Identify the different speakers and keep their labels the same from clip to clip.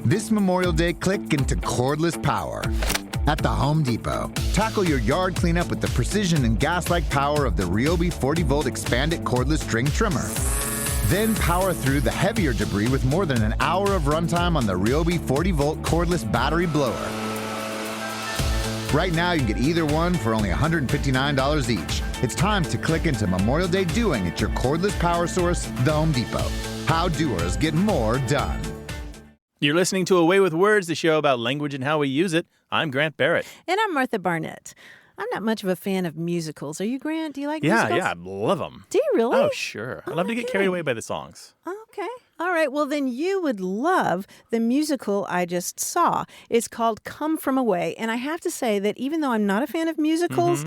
Speaker 1: This Memorial Day, click into cordless power. At the Home Depot, tackle your yard cleanup with the precision and gas-like power of the Ryobi 40-volt expanded cordless string trimmer. Then power through the heavier debris with more than an hour of runtime on the Ryobi 40-volt cordless battery blower. Right now, you can get either one for only $159 each. It's time to click into Memorial Day doing at your cordless power source, the Home Depot. How doers get more done.
Speaker 2: You're listening to Away with Words, the show about language and how we use it. I'm Grant Barrett.
Speaker 3: And I'm Martha Barnett. I'm not much of a fan of musicals. Are you, Grant? Do you like musicals?
Speaker 2: Yeah, I love them.
Speaker 3: Do you really?
Speaker 2: Oh, sure. I love to get carried away by the songs.
Speaker 3: Okay. All right. Well, then you would love the musical I just saw. It's called Come From Away. And I have to say that even though I'm not a fan of musicals,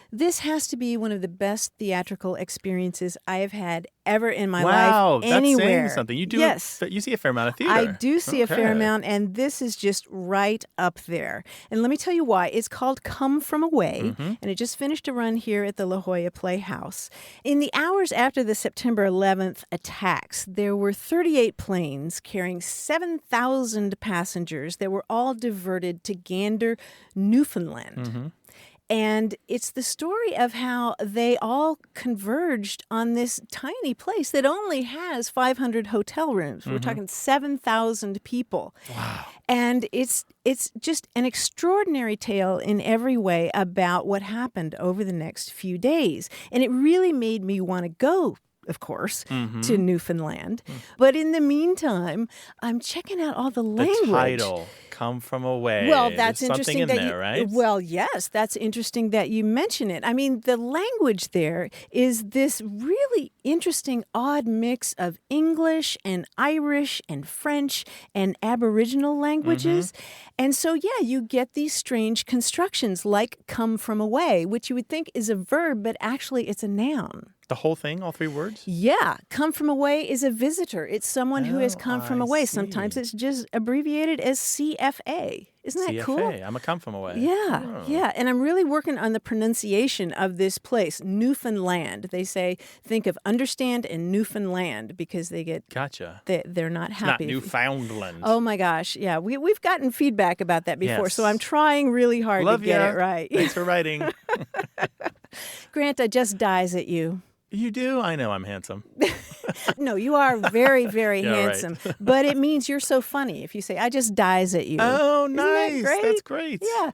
Speaker 3: this has to be one of the best theatrical experiences I have had ever in my life anywhere.
Speaker 2: That's saying something. You do.
Speaker 3: Yes.
Speaker 2: You see a fair amount of theater.
Speaker 3: I do see a fair amount, and this is just right up there. And let me tell you why. It's called Come From Away, and it just finished a run here at the La Jolla Playhouse. In the hours after the September 11th attacks, there were 38 planes carrying 7,000 passengers that were all diverted to Gander, Newfoundland. And it's the story of how they all converged on this tiny place that only has 500 hotel rooms. We're talking 7,000 people.
Speaker 2: Wow.
Speaker 3: And it's just an extraordinary tale in every way about what happened over the next few days. And it really made me want to go, of course, to Newfoundland. But in the meantime, I'm checking out all the language.
Speaker 2: The title, Come From Away.
Speaker 3: Well, that's
Speaker 2: There's
Speaker 3: interesting
Speaker 2: something in
Speaker 3: that
Speaker 2: there, right?
Speaker 3: Well, yes, that's interesting that you mention it. I mean, the language there is this really interesting, odd mix of English and Irish and French and Aboriginal languages. And so, yeah, you get these strange constructions like come from away, which you would think is a verb, but actually it's a noun.
Speaker 2: The whole thing, all three words?
Speaker 3: Yeah. Come from away is a visitor. It's someone who has come from
Speaker 2: I
Speaker 3: away.
Speaker 2: see.
Speaker 3: Sometimes it's just abbreviated as CFA. Isn't that
Speaker 2: CFA.
Speaker 3: cool?
Speaker 2: I'm a come from away.
Speaker 3: Yeah,
Speaker 2: Oh.
Speaker 3: yeah. And I'm really working on the pronunciation of this place, Newfoundland. They say, think of understand and Newfoundland because they get,
Speaker 2: Gotcha.
Speaker 3: they're not happy.
Speaker 2: Not Newfoundland.
Speaker 3: Oh my gosh. Yeah, we've gotten feedback about that before.
Speaker 2: Yes.
Speaker 3: So I'm trying really hard
Speaker 2: Love
Speaker 3: to get
Speaker 2: ya.
Speaker 3: it right.
Speaker 2: Thanks for writing.
Speaker 3: Grant, I just dies at you.
Speaker 2: You do? I know I'm handsome.
Speaker 3: No, you are very, very
Speaker 2: Yeah, right.
Speaker 3: handsome. But it means you're so funny if you say, I just dies at you.
Speaker 2: Oh,
Speaker 3: Isn't that
Speaker 2: nice.
Speaker 3: great?
Speaker 2: That's great.
Speaker 3: Yeah.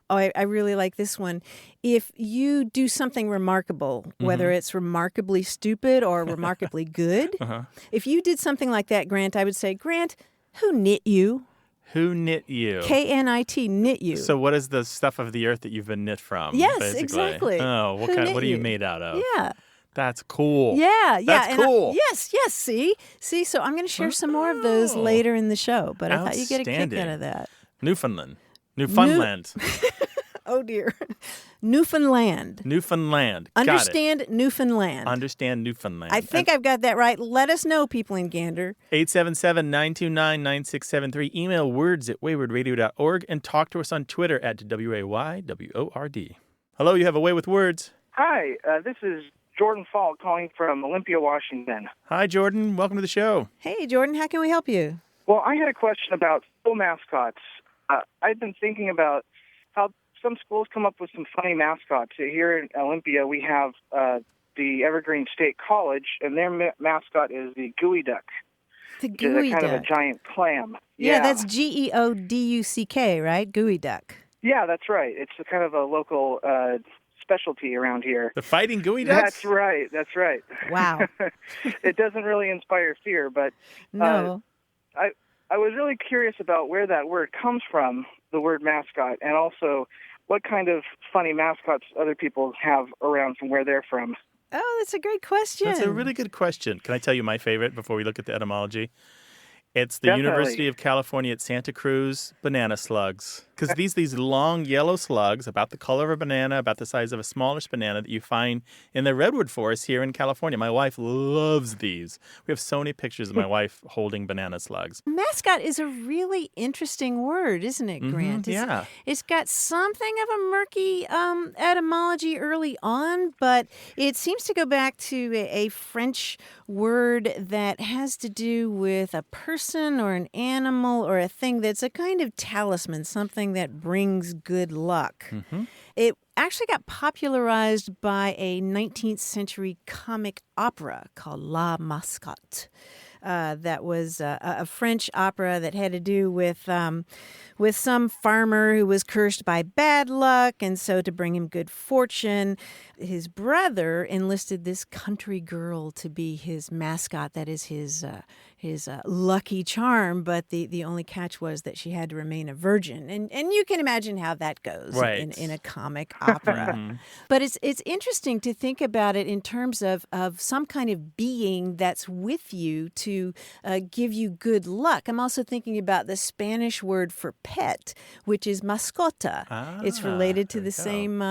Speaker 3: Oh, I really like this one. If you do something remarkable, whether it's remarkably stupid or remarkably good, if you did something like that, Grant, I would say, Grant, who knit you?
Speaker 2: Who knit you?
Speaker 3: K-N-I-T, knit you.
Speaker 2: So what is the stuff of the earth that you've been knit from?
Speaker 3: Yes,
Speaker 2: basically?
Speaker 3: exactly.
Speaker 2: Oh,
Speaker 3: Who knit
Speaker 2: what are you
Speaker 3: you?
Speaker 2: made out of?
Speaker 3: Yeah.
Speaker 2: That's cool.
Speaker 3: Yeah, yeah.
Speaker 2: That's cool.
Speaker 3: Yes, see? So I'm going to share some more of those later in the show, but I thought you'd get a kick out
Speaker 2: Outstanding.
Speaker 3: of that.
Speaker 2: Newfoundland.
Speaker 3: Oh, dear. Newfoundland.
Speaker 2: Newfoundland.
Speaker 3: Understand Newfoundland.
Speaker 2: Understand Newfoundland.
Speaker 3: I think I've got that right. Let us know, people in Gander.
Speaker 2: 877-929-9673. Email words@waywardradio.org and talk to us on Twitter at WAYWORD. Hello, you have a way with words.
Speaker 4: Hi, this is Jordan Falk calling from Olympia, Washington.
Speaker 2: Hi, Jordan. Welcome to the show.
Speaker 3: Hey, Jordan, how can we help you?
Speaker 4: Well, I had a question about school mascots. I've been thinking about how some schools come up with some funny mascots. Here in Olympia, we have the Evergreen State College, and their mascot is the Gooey Duck.
Speaker 3: The
Speaker 4: Which
Speaker 3: gooey
Speaker 4: is a kind
Speaker 3: duck.
Speaker 4: of a giant clam.
Speaker 3: Yeah, that's Geoduck, right? Gooey duck.
Speaker 4: Yeah, that's right. It's a kind of a local specialty around here.
Speaker 2: The Fighting Gooey Ducks?
Speaker 4: That's right.
Speaker 3: Wow.
Speaker 4: It doesn't really inspire fear, but
Speaker 3: No.
Speaker 4: I was really curious about where that word comes from, the word mascot, and also what kind of funny mascots other people have around from where they're from.
Speaker 3: Oh, that's a great question.
Speaker 2: That's a really good question. Can I tell you my favorite before we look at the etymology? It's the
Speaker 4: Definitely.
Speaker 2: University of California at Santa Cruz Banana Slugs. Because these long yellow slugs, about the color of a banana, about the size of a smallish banana that you find in the redwood forest here in California. My wife loves these. We have so many pictures of my wife holding banana slugs.
Speaker 3: Mascot is a really interesting word, isn't it, Grant?
Speaker 2: Yeah.
Speaker 3: It's got something of a murky etymology early on, but it seems to go back to a French word that has to do with a person or an animal or a thing that's a kind of talisman, something that brings good luck. It actually got popularized by a 19th century comic opera called La Mascotte. That was a French opera that had to do with some farmer who was cursed by bad luck, and so to bring him good fortune, his brother enlisted this country girl to be his mascot. That is his lucky charm. But the only catch was that she had to remain a virgin, and you can imagine how that goes in a comic opera. But it's interesting to think about it in terms of some kind of being that's with you to give you good luck. I'm also thinking about the Spanish word for pet, which is mascota. It's related to the same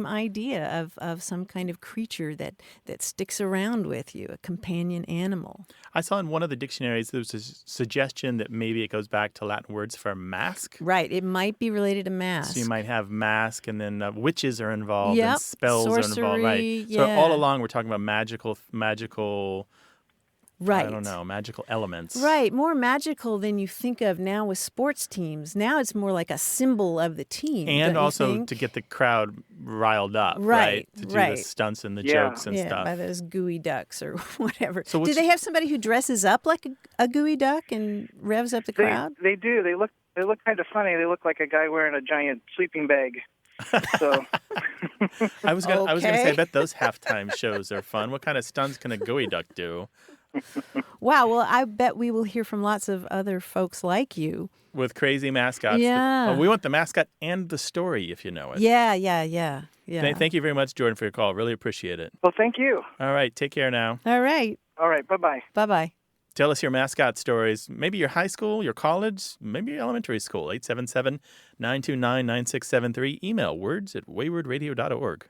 Speaker 3: idea of some kind of creature that sticks around with you, a companion animal.
Speaker 2: I saw in one of the dictionaries there was a suggestion that maybe it goes back to Latin words for mask.
Speaker 3: Right. It might be related to mask.
Speaker 2: So you might have mask, and then witches are involved,
Speaker 3: Yep.
Speaker 2: and spells
Speaker 3: Sorcery,
Speaker 2: are involved. Right. So
Speaker 3: yeah.
Speaker 2: all along we're talking about magical.
Speaker 3: Right.
Speaker 2: I don't know, magical elements.
Speaker 3: Right, more magical than you think of now with sports teams. Now it's more like a symbol of the team.
Speaker 2: And
Speaker 3: don't
Speaker 2: also
Speaker 3: you think?
Speaker 2: to get the crowd riled up,
Speaker 3: Right,
Speaker 2: To do
Speaker 3: right.
Speaker 2: the stunts and the jokes and stuff.
Speaker 3: by those gooey ducks or whatever.
Speaker 2: So
Speaker 3: do they have somebody who dresses up like a gooey duck and revs up the crowd?
Speaker 4: They do. They look kind of funny. They look like a guy wearing a giant sleeping bag. So
Speaker 2: I was gonna say,
Speaker 3: Okay.
Speaker 2: I bet those halftime shows are fun. What kind of stunts can a gooey duck do?
Speaker 3: Wow, well, I bet we will hear from lots of other folks like you.
Speaker 2: With crazy mascots.
Speaker 3: Yeah.
Speaker 2: We want the mascot and the story, if you know it.
Speaker 3: Yeah.
Speaker 2: Thank you very much, Jordan, for your call. Really appreciate it.
Speaker 4: well, thank you.
Speaker 2: All right, take care now.
Speaker 3: All right.
Speaker 4: All right. Bye-bye.
Speaker 3: Bye-bye.
Speaker 2: Tell us your mascot stories. Maybe your high school, your college, maybe your elementary school. 877-929-9673. Email words@waywardradio.org.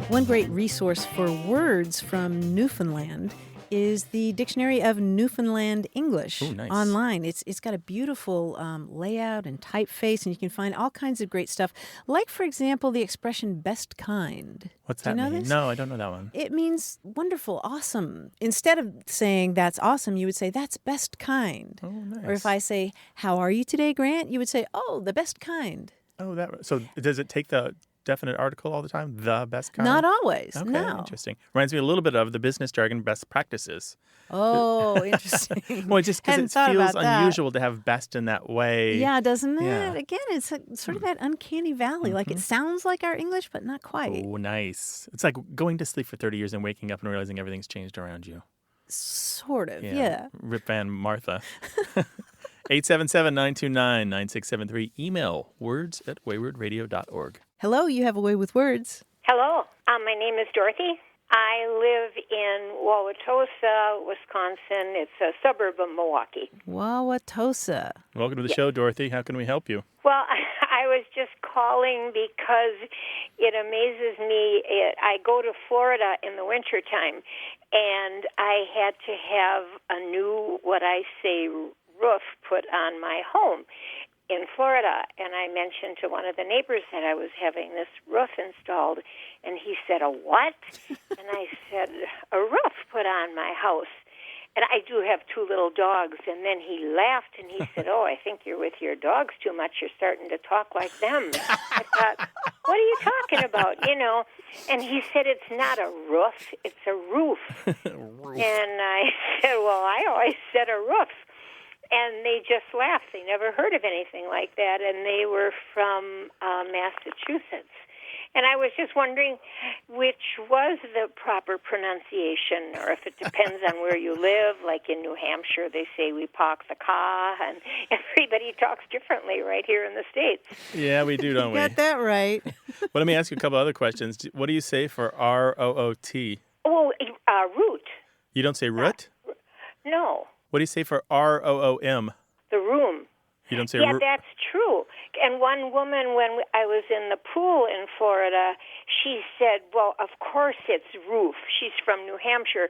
Speaker 3: One great resource for words from Newfoundland is the Dictionary of Newfoundland English.
Speaker 2: Ooh, nice.
Speaker 3: Online. It's got a beautiful layout and typeface, and you can find all kinds of great stuff. Like, for example, the expression best kind.
Speaker 2: What's
Speaker 3: Do you
Speaker 2: that
Speaker 3: know
Speaker 2: mean?
Speaker 3: this?
Speaker 2: No, I don't know that one.
Speaker 3: It means wonderful, awesome. Instead of saying that's awesome, you would say that's best kind.
Speaker 2: Oh, nice.
Speaker 3: Or if I say, how are you today, Grant? You would say, oh, the best kind.
Speaker 2: Oh, so does it take the definite article all the time? The best kind?
Speaker 3: Not always,
Speaker 2: Okay,
Speaker 3: no.
Speaker 2: interesting. Reminds me a little bit of the business jargon best practices.
Speaker 3: Oh, interesting.
Speaker 2: Well, just because
Speaker 3: Hadn't
Speaker 2: it
Speaker 3: thought
Speaker 2: feels
Speaker 3: about that.
Speaker 2: unusual to have best in that way.
Speaker 3: Yeah, doesn't it?
Speaker 2: Yeah.
Speaker 3: Again, it's sort of that uncanny valley. Like it sounds like our English, but not quite.
Speaker 2: Oh, nice. It's like going to sleep for 30 years and waking up and realizing everything's changed around you.
Speaker 3: Sort of, yeah.
Speaker 2: Rip Van Martha. 877-929-9673. Email words@waywardradio.org.
Speaker 3: Hello, you have a way with words.
Speaker 5: Hello. My name is Dorothy. I live in Wauwatosa, Wisconsin. It's a suburb of Milwaukee.
Speaker 3: Wauwatosa.
Speaker 2: Welcome to the show, Dorothy. How can we help you?
Speaker 5: Well, I was just calling because it amazes me. I go to Florida in the wintertime, and I had to have a new, what I say, roof put on my home in Florida. And I mentioned to one of the neighbors that I was having this roof installed, and he said, a what? And I said, a roof put on my house. And I do have two little dogs. And then he laughed, and he said, oh, I think you're with your dogs too much. You're starting to talk like them. I thought, what are you talking about, you know? And he said, it's not a roof, it's a roof. And I said, well, I always said a roof. And they just laughed. They never heard of anything like that. And they were from Massachusetts. And I was just wondering which was the proper pronunciation, or if it depends on where you live. Like in New Hampshire, they say we park the car, and everybody talks differently right here in the States.
Speaker 2: Yeah, we do, don't we?
Speaker 3: Got that right.
Speaker 2: Well, let me ask you a couple other questions. What do you say for R-O-O-T?
Speaker 5: Oh, root.
Speaker 2: You don't say root?
Speaker 5: No,
Speaker 2: What do you say for R-O-O-M?
Speaker 5: the room.
Speaker 2: You don't say
Speaker 5: Yeah,
Speaker 2: root?
Speaker 5: that's true. And one woman, when I was in the pool in Florida, she said, well, of course it's roof. She's from New Hampshire.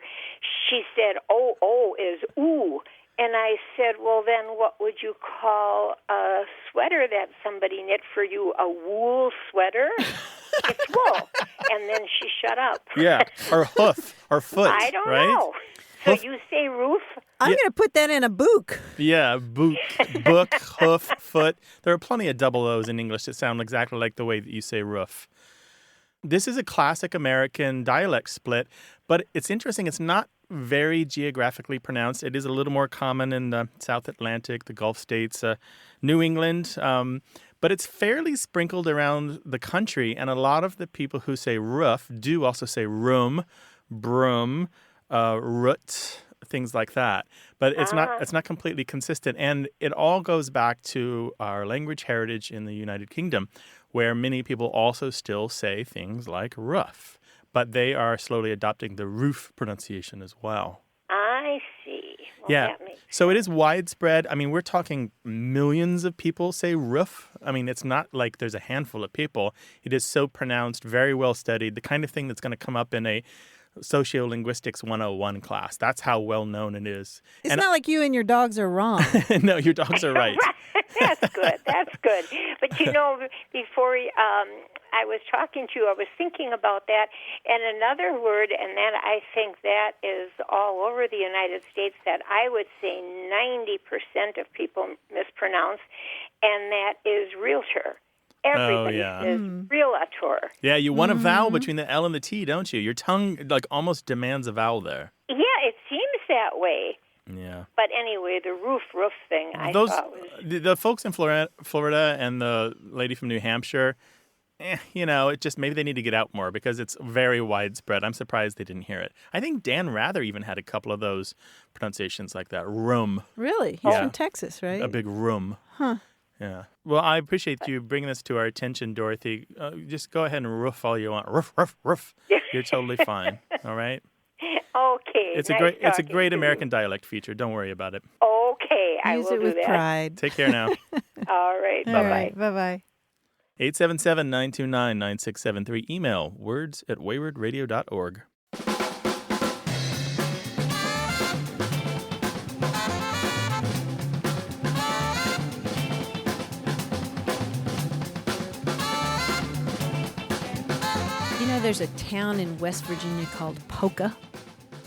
Speaker 5: She said, O is ooh. And I said, well, then what would you call a sweater that somebody knit for you? A wool sweater? It's wool. And then she shut up.
Speaker 2: Yeah, or hoof, or foot,
Speaker 5: I don't
Speaker 2: right?
Speaker 5: know. So you say roof?
Speaker 3: I'm going to put that in a book.
Speaker 2: Yeah, book, hoof, foot. There are plenty of double O's in English that sound exactly like the way that you say roof. This is a classic American dialect split, but it's interesting. It's not very geographically pronounced. It is a little more common in the South Atlantic, the Gulf states, New England, but it's fairly sprinkled around the country, and a lot of the people who say roof do also say room, broom, root, things like that. But it's not completely consistent, and it all goes back to our language heritage in the United Kingdom, where many people also still say things like roof, but they are slowly adopting the roof pronunciation as well.
Speaker 5: I see. Well,
Speaker 2: Yeah.
Speaker 5: that makes
Speaker 2: So it is widespread. I mean, we're talking millions of people say roof. I mean, it's not like there's a handful of people. It is so pronounced, very well studied, the kind of thing that's going to come up in a Sociolinguistics 101 class. That's how well known it is.
Speaker 3: It's not like you and your dogs are wrong.
Speaker 2: No, your dogs are right.
Speaker 5: That's good. That's good. But you know, before I was talking to you, I was thinking about that, and another word, and then I think that is all over the United States that I would say 90% of people mispronounce, and that is realtor. Everybody says realtor.
Speaker 2: Yeah, you want a vowel between the L and the T, don't you? Your tongue like almost demands a vowel there.
Speaker 5: Yeah, it seems that way.
Speaker 2: Yeah.
Speaker 5: But anyway, the roof thing, I thought was...
Speaker 2: The folks in Florida and the lady from New Hampshire, it just maybe they need to get out more because it's very widespread. I'm surprised they didn't hear it. I think Dan Rather even had a couple of those pronunciations like that. Room.
Speaker 3: Really? He's
Speaker 2: Yeah.
Speaker 3: from Texas, right?
Speaker 2: A big room.
Speaker 3: Huh.
Speaker 2: Yeah. Well, I appreciate you bringing this to our attention, Dorothy. Just go ahead and roof all you want. Roof, roof, roof. You're totally fine. All right?
Speaker 5: Okay.
Speaker 2: It's a great American dialect feature. Don't worry about it.
Speaker 5: Okay, I
Speaker 3: Use
Speaker 5: will
Speaker 3: it
Speaker 5: do
Speaker 3: with
Speaker 5: that.
Speaker 3: pride.
Speaker 2: Take care now.
Speaker 5: All right.
Speaker 3: All
Speaker 5: Bye-bye.
Speaker 3: right. Bye-bye.
Speaker 2: 877-929-9673. Email words@waywardradio.org.
Speaker 3: You know, there's a town in West Virginia called Poca,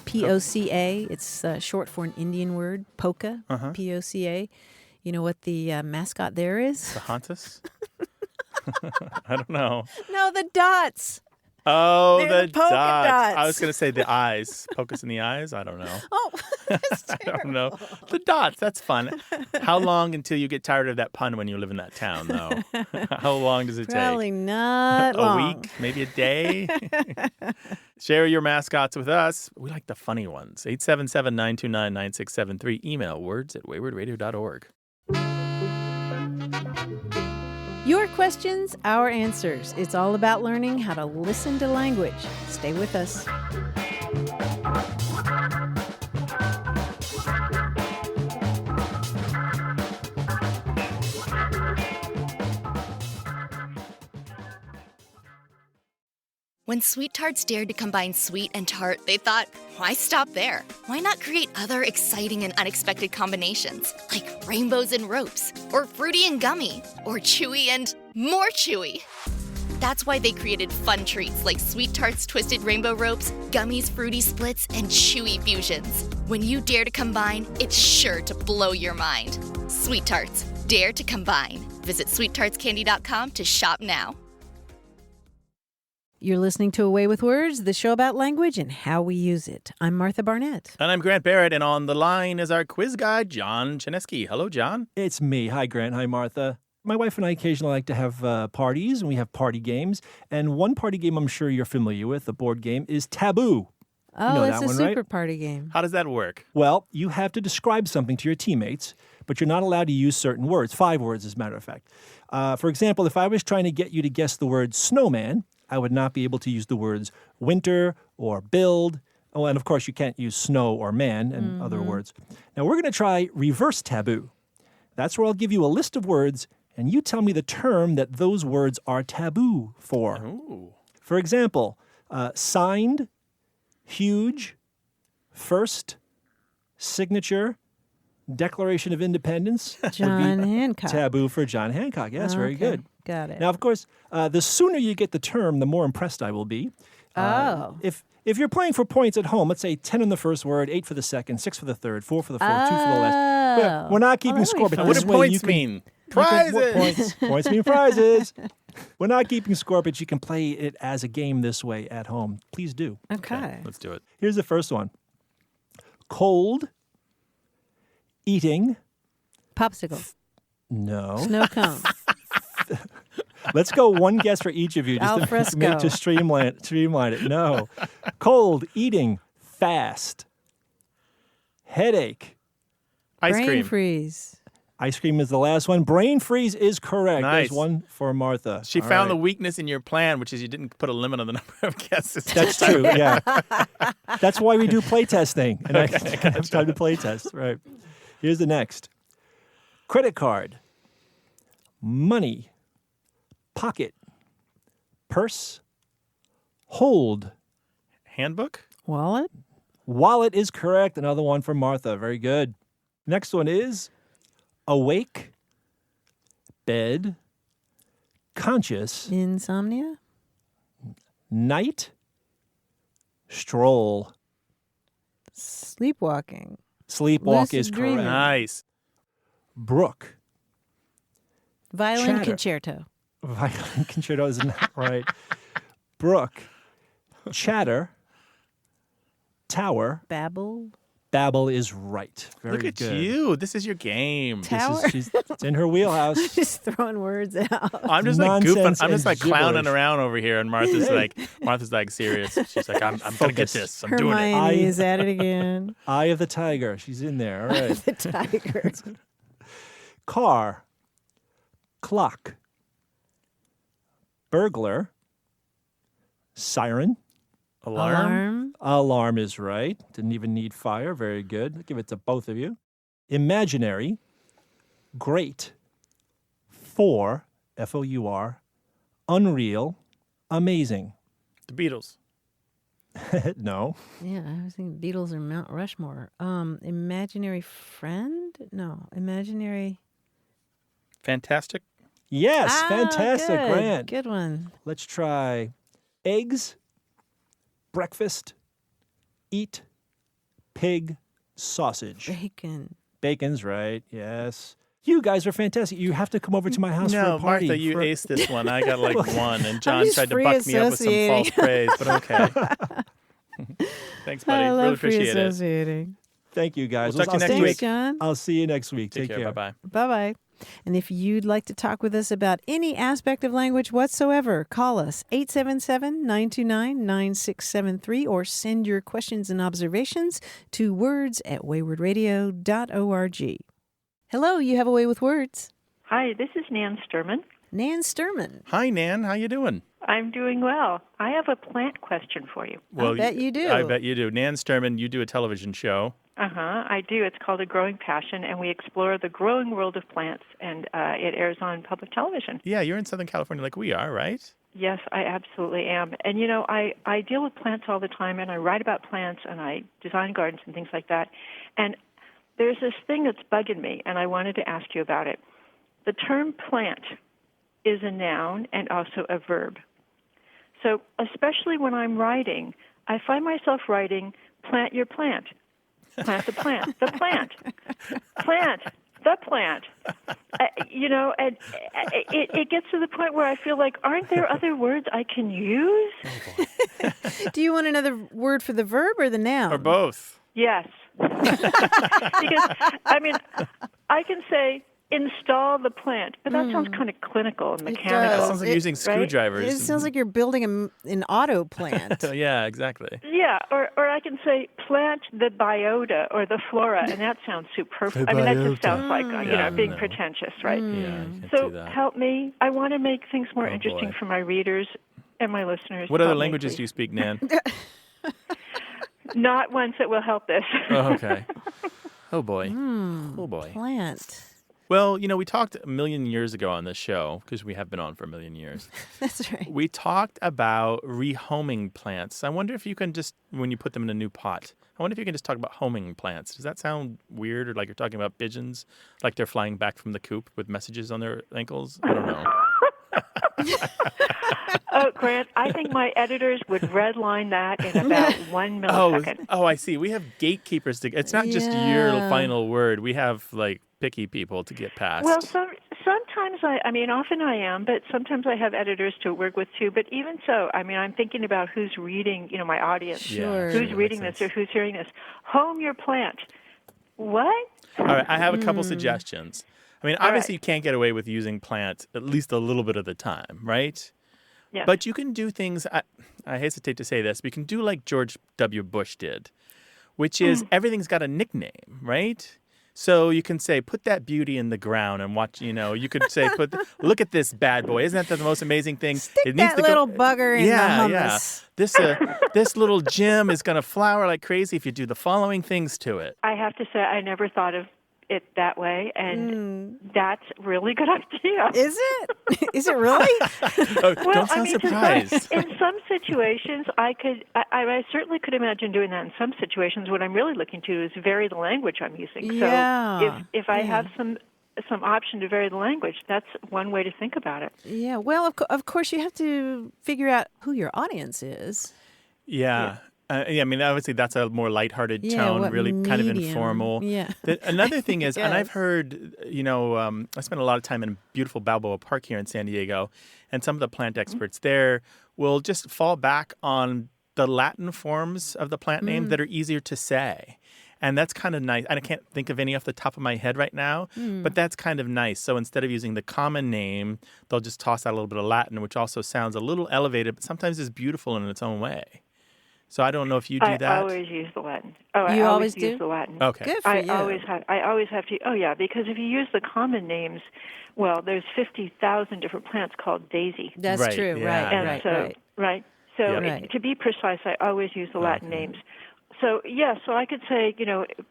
Speaker 3: P-O-C-A. It's short for an Indian word, Poca, P-O-C-A. You know what the mascot there is?
Speaker 2: The Hontus? I don't know.
Speaker 3: No, the dots.
Speaker 2: Oh,
Speaker 3: They're the polka dots.
Speaker 2: I was going to say the eyes. Pocus in the eyes? I don't know.
Speaker 3: Oh, that's
Speaker 2: I don't know. The dots. That's fun. How long until you get tired of that pun when you live in that town, though? How long does it
Speaker 3: probably
Speaker 2: take?
Speaker 3: not
Speaker 2: A
Speaker 3: long.
Speaker 2: week? Maybe a day? Share your mascots with us. We like the funny ones. 877-929-9673. Email words@waywardradio.org.
Speaker 3: Your questions, our answers. It's all about learning how to listen to language. Stay with us.
Speaker 6: When Sweet Tarts dared to combine sweet and tart, they thought, why stop there? Why not create other exciting and unexpected combinations, like rainbows and ropes, or fruity and gummy, or chewy and more chewy? That's why they created fun treats like Sweet Tarts Twisted Rainbow Ropes, Gummies Fruity Splits, and Chewy Fusions. When you dare to combine, it's sure to blow your mind. Sweet Tarts, dare to combine. Visit sweettartscandy.com to shop now.
Speaker 3: You're listening to Away with Words, the show about language and how we use it. I'm Martha Barnett.
Speaker 2: And I'm Grant Barrett, and on the line is our quiz guy, John Chinesky. Hello, John.
Speaker 7: It's me. Hi, Grant. Hi, Martha. my wife and I occasionally like to have parties, and we have party games. And one party game I'm sure you're familiar with, the board game, is Taboo.
Speaker 3: Oh,
Speaker 7: You know
Speaker 3: it's
Speaker 7: that
Speaker 3: a
Speaker 7: one,
Speaker 3: super
Speaker 7: right?
Speaker 3: party game.
Speaker 2: How does that work?
Speaker 7: Well, you have to describe something to your teammates, but you're not allowed to use certain words, 5 words as a matter of fact. For example, if I was trying to get you to guess the word snowman, I would not be able to use the words winter or build. Oh, and of course, you can't use snow or man and other words. Now, we're going to try reverse taboo. That's where I'll give you a list of words, and you tell me the term that those words are taboo for.
Speaker 2: Ooh.
Speaker 7: For example, signed, huge, first, signature, Declaration of Independence.
Speaker 3: John Hancock.
Speaker 7: Taboo for John Hancock. Yes, very
Speaker 3: Okay,
Speaker 7: good.
Speaker 3: Got it.
Speaker 7: Now, of course, the sooner you get the term, the more impressed I will be. If you're playing for points at home, let's say 10 on the first word, 8 for the second, 6 for the third, 4 for the fourth, 2 for the last. We're not keeping
Speaker 3: that'll be
Speaker 7: score, but
Speaker 3: fun.
Speaker 2: What
Speaker 7: this
Speaker 2: do
Speaker 7: way
Speaker 2: points mean?
Speaker 7: you can-
Speaker 2: Prizes!
Speaker 7: Points mean prizes. We're not keeping score, but you can play it as a game this way at home. Please do.
Speaker 3: Okay.
Speaker 2: Let's do it.
Speaker 7: Here's the first one. Cold, eating,
Speaker 3: Popsicle.
Speaker 7: no.
Speaker 3: Snow cone.
Speaker 7: Let's go one guess for each of you just
Speaker 3: Al
Speaker 7: to
Speaker 3: fresco.
Speaker 7: streamline it. No. Cold, eating, fast, headache.
Speaker 2: Ice
Speaker 3: Brain
Speaker 2: cream.
Speaker 3: freeze.
Speaker 7: Ice cream is the last one. Brain freeze is correct.
Speaker 2: Nice.
Speaker 7: There's one for Martha.
Speaker 2: She
Speaker 7: All
Speaker 2: found the
Speaker 7: right.
Speaker 2: weakness in your plan, which is you didn't put a limit on the number of guesses.
Speaker 7: That's true, yeah. That's why we do play testing. And I have time to play test. Right. Here's the next. Credit card, money, pocket, purse, hold.
Speaker 2: Handbook?
Speaker 3: Wallet.
Speaker 7: Wallet is correct. Another one for Martha. Very good. Next one is awake, bed, conscious,
Speaker 3: Insomnia.
Speaker 7: night, stroll.
Speaker 3: Sleepwalking.
Speaker 7: Sleepwalk
Speaker 3: Lucid
Speaker 7: is
Speaker 3: dreaming.
Speaker 7: correct.
Speaker 2: Nice.
Speaker 7: Brook.
Speaker 3: Violin
Speaker 7: Chatter.
Speaker 3: concerto.
Speaker 7: Violin concerto is not right. Brook. Chatter. Tower.
Speaker 3: Babble.
Speaker 7: Babble is right. Very
Speaker 2: Look at
Speaker 7: good.
Speaker 2: you. This is your game.
Speaker 3: Tower.
Speaker 7: It's in her wheelhouse.
Speaker 3: Just throwing words out.
Speaker 2: I'm just like goofing.
Speaker 7: Nonsense
Speaker 2: I'm just like
Speaker 7: and
Speaker 2: clowning
Speaker 7: gibberish.
Speaker 2: around over here, and Martha's like serious. She's like, I'm gonna get
Speaker 7: Focus.
Speaker 2: this. I'm doing it.
Speaker 3: Hermione is at it again.
Speaker 7: Eye of the tiger. She's in there. All right.
Speaker 3: The tiger.
Speaker 7: Car. Clock. Burglar. Siren.
Speaker 2: Alarm.
Speaker 7: Alarm is right. Didn't even need fire. Very good. I'll give it to both of you. Imaginary. Great. For. F-O-U-R. Unreal. Amazing.
Speaker 2: The Beatles.
Speaker 7: No.
Speaker 3: Yeah, I was thinking Beatles or Mount Rushmore. Imaginary friend? No, imaginary.
Speaker 2: Fantastic.
Speaker 7: Yes.
Speaker 3: Ah,
Speaker 7: Fantastic.
Speaker 3: good.
Speaker 7: Grant.
Speaker 3: Good one.
Speaker 7: Let's try eggs, breakfast, eat, pig, sausage.
Speaker 3: Bacon.
Speaker 7: Bacon's right, yes. You guys are fantastic. You have to come over to my house for
Speaker 2: No,
Speaker 7: a party.
Speaker 2: Martha, you aced this one. I got like one, and John
Speaker 3: just
Speaker 2: tried to
Speaker 3: free
Speaker 2: buck me up with some false
Speaker 3: associating.
Speaker 2: praise, but okay. Thanks, buddy.
Speaker 3: I love
Speaker 2: Really
Speaker 3: free
Speaker 2: appreciate it.
Speaker 3: associating.
Speaker 7: Thank you, guys.
Speaker 2: We'll talk to you next
Speaker 3: Thanks,
Speaker 2: week.
Speaker 3: John.
Speaker 7: I'll see you next week.
Speaker 2: Take care. Bye-bye.
Speaker 3: Bye-bye. And if you'd like to talk with us about any aspect of language whatsoever, call us 877-929-9673 or send your questions and observations to words@waywardradio.org. Hello, you have a way with words.
Speaker 8: Hi, this is Nan Sturman.
Speaker 3: Nan Sturman.
Speaker 2: Hi, Nan. How you doing?
Speaker 8: I'm doing well. I have a plant question for you.
Speaker 3: bet you do.
Speaker 2: I bet you do. Nan Sturman, you do a television show.
Speaker 8: I do. It's called A Growing Passion, and we explore the growing world of plants, and it airs on public television.
Speaker 2: Yeah, you're in Southern California like we are, right?
Speaker 8: Yes, I absolutely am. And, you know, I deal with plants all the time, and I write about plants, and I design gardens and things like that. And there's this thing that's bugging me, and I wanted to ask you about it. The term plant is a noun and also a verb. So especially when I'm writing, I find myself writing, plant your plant. Plant the plant. The plant. Plant. The plant. You know, and it gets to the point where I feel like, aren't there other words I can use?
Speaker 3: Do you want another word for the verb or the noun?
Speaker 2: Or both.
Speaker 8: Yes. Because, I mean, I can say install the plant. But that sounds kind of clinical and mechanical.
Speaker 2: Yeah, it sounds like using screwdrivers.
Speaker 3: It sounds like you're building an auto plant.
Speaker 2: Yeah, exactly.
Speaker 8: Yeah, or I can say plant the biota or the flora, and that sounds superfluous. I mean, that just sounds like being pretentious, right?
Speaker 2: Yeah, you can't
Speaker 8: So
Speaker 2: do that.
Speaker 8: help me. I want to make things more
Speaker 2: Oh,
Speaker 8: interesting
Speaker 2: boy.
Speaker 8: for my readers and my listeners.
Speaker 2: What other
Speaker 8: Help me,
Speaker 2: languages do
Speaker 8: please.
Speaker 2: you speak, Nan?
Speaker 8: Not ones that will help this.
Speaker 2: Oh, okay. Oh, boy. Oh, boy.
Speaker 3: Plant.
Speaker 2: Well, we talked a million years ago on this show, because we have been on for a million years.
Speaker 3: That's right.
Speaker 2: We talked about rehoming plants. I wonder if you can just, when you put them in a new pot, I wonder if you can just talk about homing plants. Does that sound weird, or like you're talking about pigeons, like they're flying back from the coop with messages on their ankles? I don't know.
Speaker 8: Oh, Grant, I think my editors would redline that in about 1 millisecond.
Speaker 2: Oh, I see. We have gatekeepers. It's not just your final word. We have, like, picky people to get past.
Speaker 8: Well, sometimes often I am, but sometimes I have editors to work with too. But even so, I'm thinking about who's reading, my audience.
Speaker 3: Sure.
Speaker 8: Who's reading this or who's hearing this. Home your plant. What?
Speaker 2: All right, I have a couple suggestions. Obviously
Speaker 8: right.
Speaker 2: you can't get away with using plant at least a little bit of the time, right?
Speaker 8: Yeah.
Speaker 2: But you can do things, I hesitate to say this, but you can do like George W. Bush did, which is everything's got a nickname, right? So you can say, put that beauty in the ground and watch, you could say, look at this bad boy. Isn't that the most amazing thing?
Speaker 3: Stick that little bugger in the hummus.
Speaker 2: Yeah. This little gem is going to flower like crazy if you do the following things to it.
Speaker 8: I have to say, I never thought of it that way, and that's a really good idea.
Speaker 3: Is it? Is it really?
Speaker 2: Don't sound surprised.
Speaker 8: In some situations, I certainly could imagine doing that in some situations. What I'm really looking to is vary the language I'm using.
Speaker 3: Yeah.
Speaker 8: So if I have some option to vary the language, that's one way to think about it.
Speaker 3: Yeah. Well, of course, you have to figure out who your audience is.
Speaker 2: Yeah. Obviously that's a more lighthearted tone, really kind of informal.
Speaker 3: Yeah.
Speaker 2: Another thing is,
Speaker 3: Yes.
Speaker 2: and I've heard, I spent a lot of time in beautiful Balboa Park here in San Diego, and some of the plant experts there will just fall back on the Latin forms of the plant name that are easier to say. And that's kind of nice. I can't think of any off the top of my head right now, but that's kind of nice. So instead of using the common name, they'll just toss out a little bit of Latin, which also sounds a little elevated, but sometimes is beautiful in its own way. So I don't know if you do that.
Speaker 8: I always use the Latin.
Speaker 3: You
Speaker 8: I
Speaker 3: always
Speaker 8: use
Speaker 3: do?
Speaker 8: the Latin.
Speaker 2: Okay.
Speaker 3: Good for you.
Speaker 8: I always have to. Oh, yeah, because if you use the common names, well, there's 50,000 different plants called daisy.
Speaker 3: That's
Speaker 2: Right,
Speaker 3: true.
Speaker 2: yeah,
Speaker 3: Right.
Speaker 8: And right. So
Speaker 3: Right.
Speaker 8: to be precise, I always use the Latin names. So, so I could say,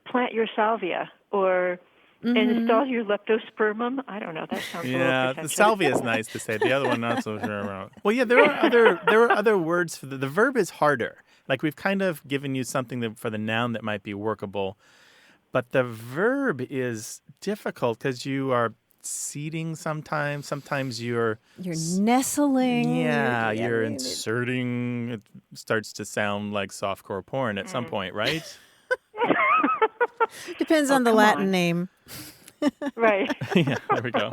Speaker 8: plant your salvia or install your leptospermum. I don't know. That sounds a little
Speaker 2: Yeah,
Speaker 8: pretentious.
Speaker 2: the salvia is nice to say. The other one not so sure about. Well, yeah, there are other words for the verb is harder. Like we've kind of given you something for the noun that might be workable, but the verb is difficult because you are seeding sometimes. Sometimes you're
Speaker 3: nestling.
Speaker 2: Yeah, you're inserting. It starts to sound like softcore porn at some point, right?
Speaker 3: Depends on the
Speaker 8: come
Speaker 3: Latin
Speaker 8: on.
Speaker 3: name.
Speaker 8: Right.
Speaker 2: Yeah, there we go.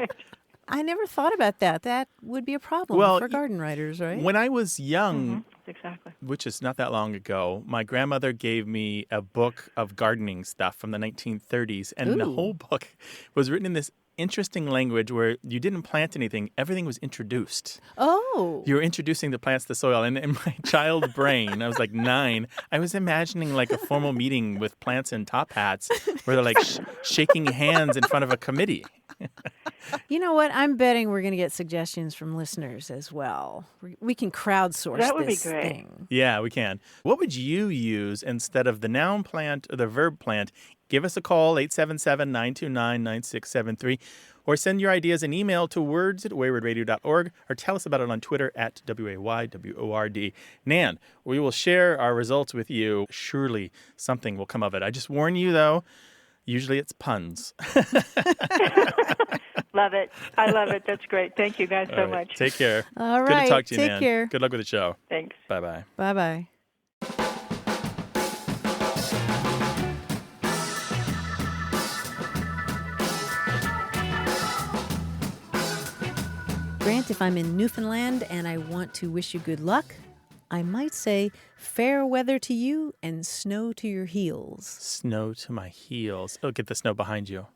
Speaker 3: I never thought about that. That would be a problem for garden writers, right?
Speaker 2: When I was young,
Speaker 8: Exactly.
Speaker 2: which is not that long ago, my grandmother gave me a book of gardening stuff from the 1930s. And the whole book was written in this interesting language where you didn't plant anything. Everything was introduced.
Speaker 3: Oh.
Speaker 2: You were introducing the plants to the soil. And in my child brain, I was like 9, I was imagining like a formal meeting with plants in top hats where they're like shaking hands in front of a committee.
Speaker 3: You know what? I'm betting we're going to get suggestions from listeners as well. We can crowdsource
Speaker 8: That would be
Speaker 3: this
Speaker 8: great.
Speaker 3: thing.
Speaker 2: Yeah, we can. What would you use instead of the noun plant or the verb plant? Give us a call, 877-929-9673, or send your ideas an email to words@waywardradio.org, or tell us about it on Twitter @WAYWORD. Nan, we will share our results with you. Surely something will come of it. I just warn you, though, usually it's puns.
Speaker 8: Love it. I love it. That's great. Thank you guys so
Speaker 2: All right,
Speaker 8: much.
Speaker 2: Take care.
Speaker 3: All
Speaker 2: Good
Speaker 3: right.
Speaker 2: to talk to you,
Speaker 3: Take
Speaker 2: Nan.
Speaker 3: care.
Speaker 2: Good luck with the show.
Speaker 8: Thanks.
Speaker 2: Bye-bye.
Speaker 3: Bye-bye. Grant, if I'm in Newfoundland and I want to wish you good luck, I might say fair weather to you and snow to your heels.
Speaker 2: Snow to my heels. Oh, get the snow behind you.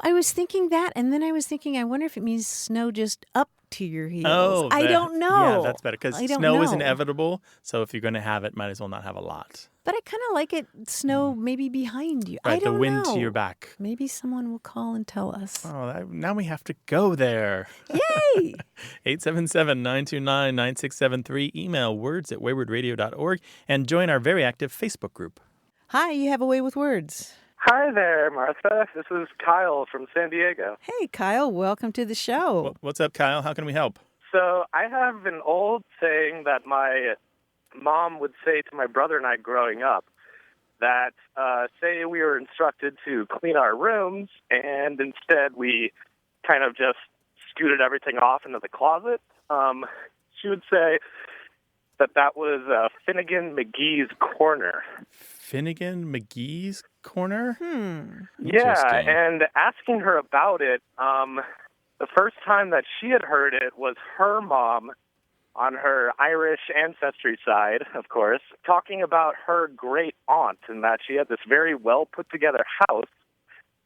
Speaker 3: I was thinking that, and then I was thinking, I wonder if it means snow just up to your heels.
Speaker 2: Oh,
Speaker 3: I don't know.
Speaker 2: Yeah, that's better because snow is inevitable. So if you're going to have it, might as well not have a lot.
Speaker 3: But I kind of like it snow maybe behind you.
Speaker 2: Right,
Speaker 3: I don't
Speaker 2: the wind
Speaker 3: know.
Speaker 2: to your back.
Speaker 3: Maybe someone will call and tell us.
Speaker 2: Oh, now we have to go there.
Speaker 3: Yay!
Speaker 2: 877-929-9673. Email words@waywardradio.org and join our very active Facebook group.
Speaker 3: Hi, you have a way with words.
Speaker 9: Hi there, Martha. This is Kyle from San Diego.
Speaker 3: Hey, Kyle, welcome to the show.
Speaker 2: What's up, Kyle? How can we help?
Speaker 9: So I have an old saying that my mom would say to my brother and I growing up, that say we were instructed to clean our rooms, and instead we kind of just scooted everything off into the closet. She would say that was Finnegan McGee's corner.
Speaker 2: Finnegan McGee's corner?
Speaker 9: Yeah, and asking her about it, the first time that she had heard it was her mom on her Irish ancestry side, of course, talking about her great aunt and that she had this very well put together house,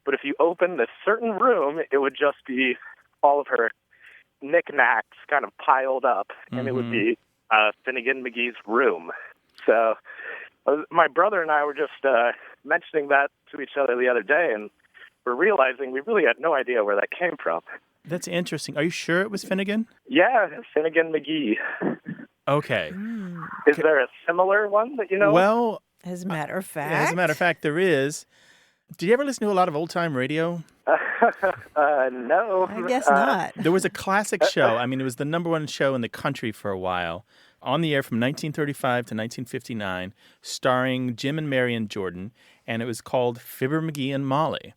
Speaker 9: but if you opened a certain room, it would just be all of her knickknacks kind of piled up, and it would be Finnegan McGee's room. So my brother and I were just mentioning that to each other the other day, and we're realizing we really had no idea where that came from.
Speaker 2: That's interesting. Are you sure it was Finnegan?
Speaker 9: Yeah, Finnegan McGee.
Speaker 2: Okay.
Speaker 9: Is there a similar one that you know?
Speaker 2: Well,
Speaker 3: as a matter of fact.
Speaker 2: As a matter of fact, there is. Did you ever listen to a lot of old-time radio?
Speaker 9: No.
Speaker 3: I guess not.
Speaker 2: There was a classic show. I mean, it was the number one show in the country for a while, on the air from 1935 to 1959, starring Jim and Marion Jordan, and it was called Fibber, McGee, and Molly.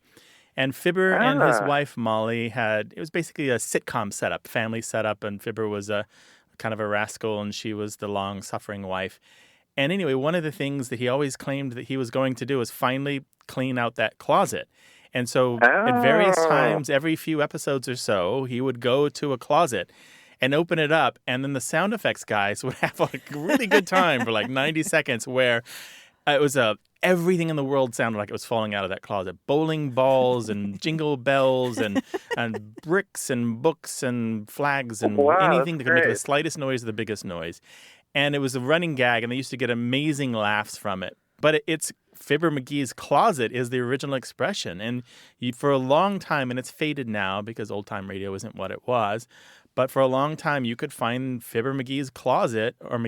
Speaker 2: And Fibber and his wife, Molly, it was basically a sitcom setup, family setup, and Fibber was a kind of a rascal, and she was the long-suffering wife. And anyway, one of the things that he always claimed that he was going to do was finally clean out that closet. And so at various times, every few episodes or so, he would go to a closet and open it up, and then the sound effects guys would have a really good time for like 90 seconds where it was everything in the world sounded like it was falling out of that closet. Bowling balls and jingle bells and bricks and books and flags and anything that could make the slightest noise or the biggest noise. And it was a running gag, and they used to get amazing laughs from it. But it's Fibber McGee's closet is the original expression. And for a long time, and it's faded now because old-time radio isn't what it was, but for a long time, you could find Fibber McGee's closet or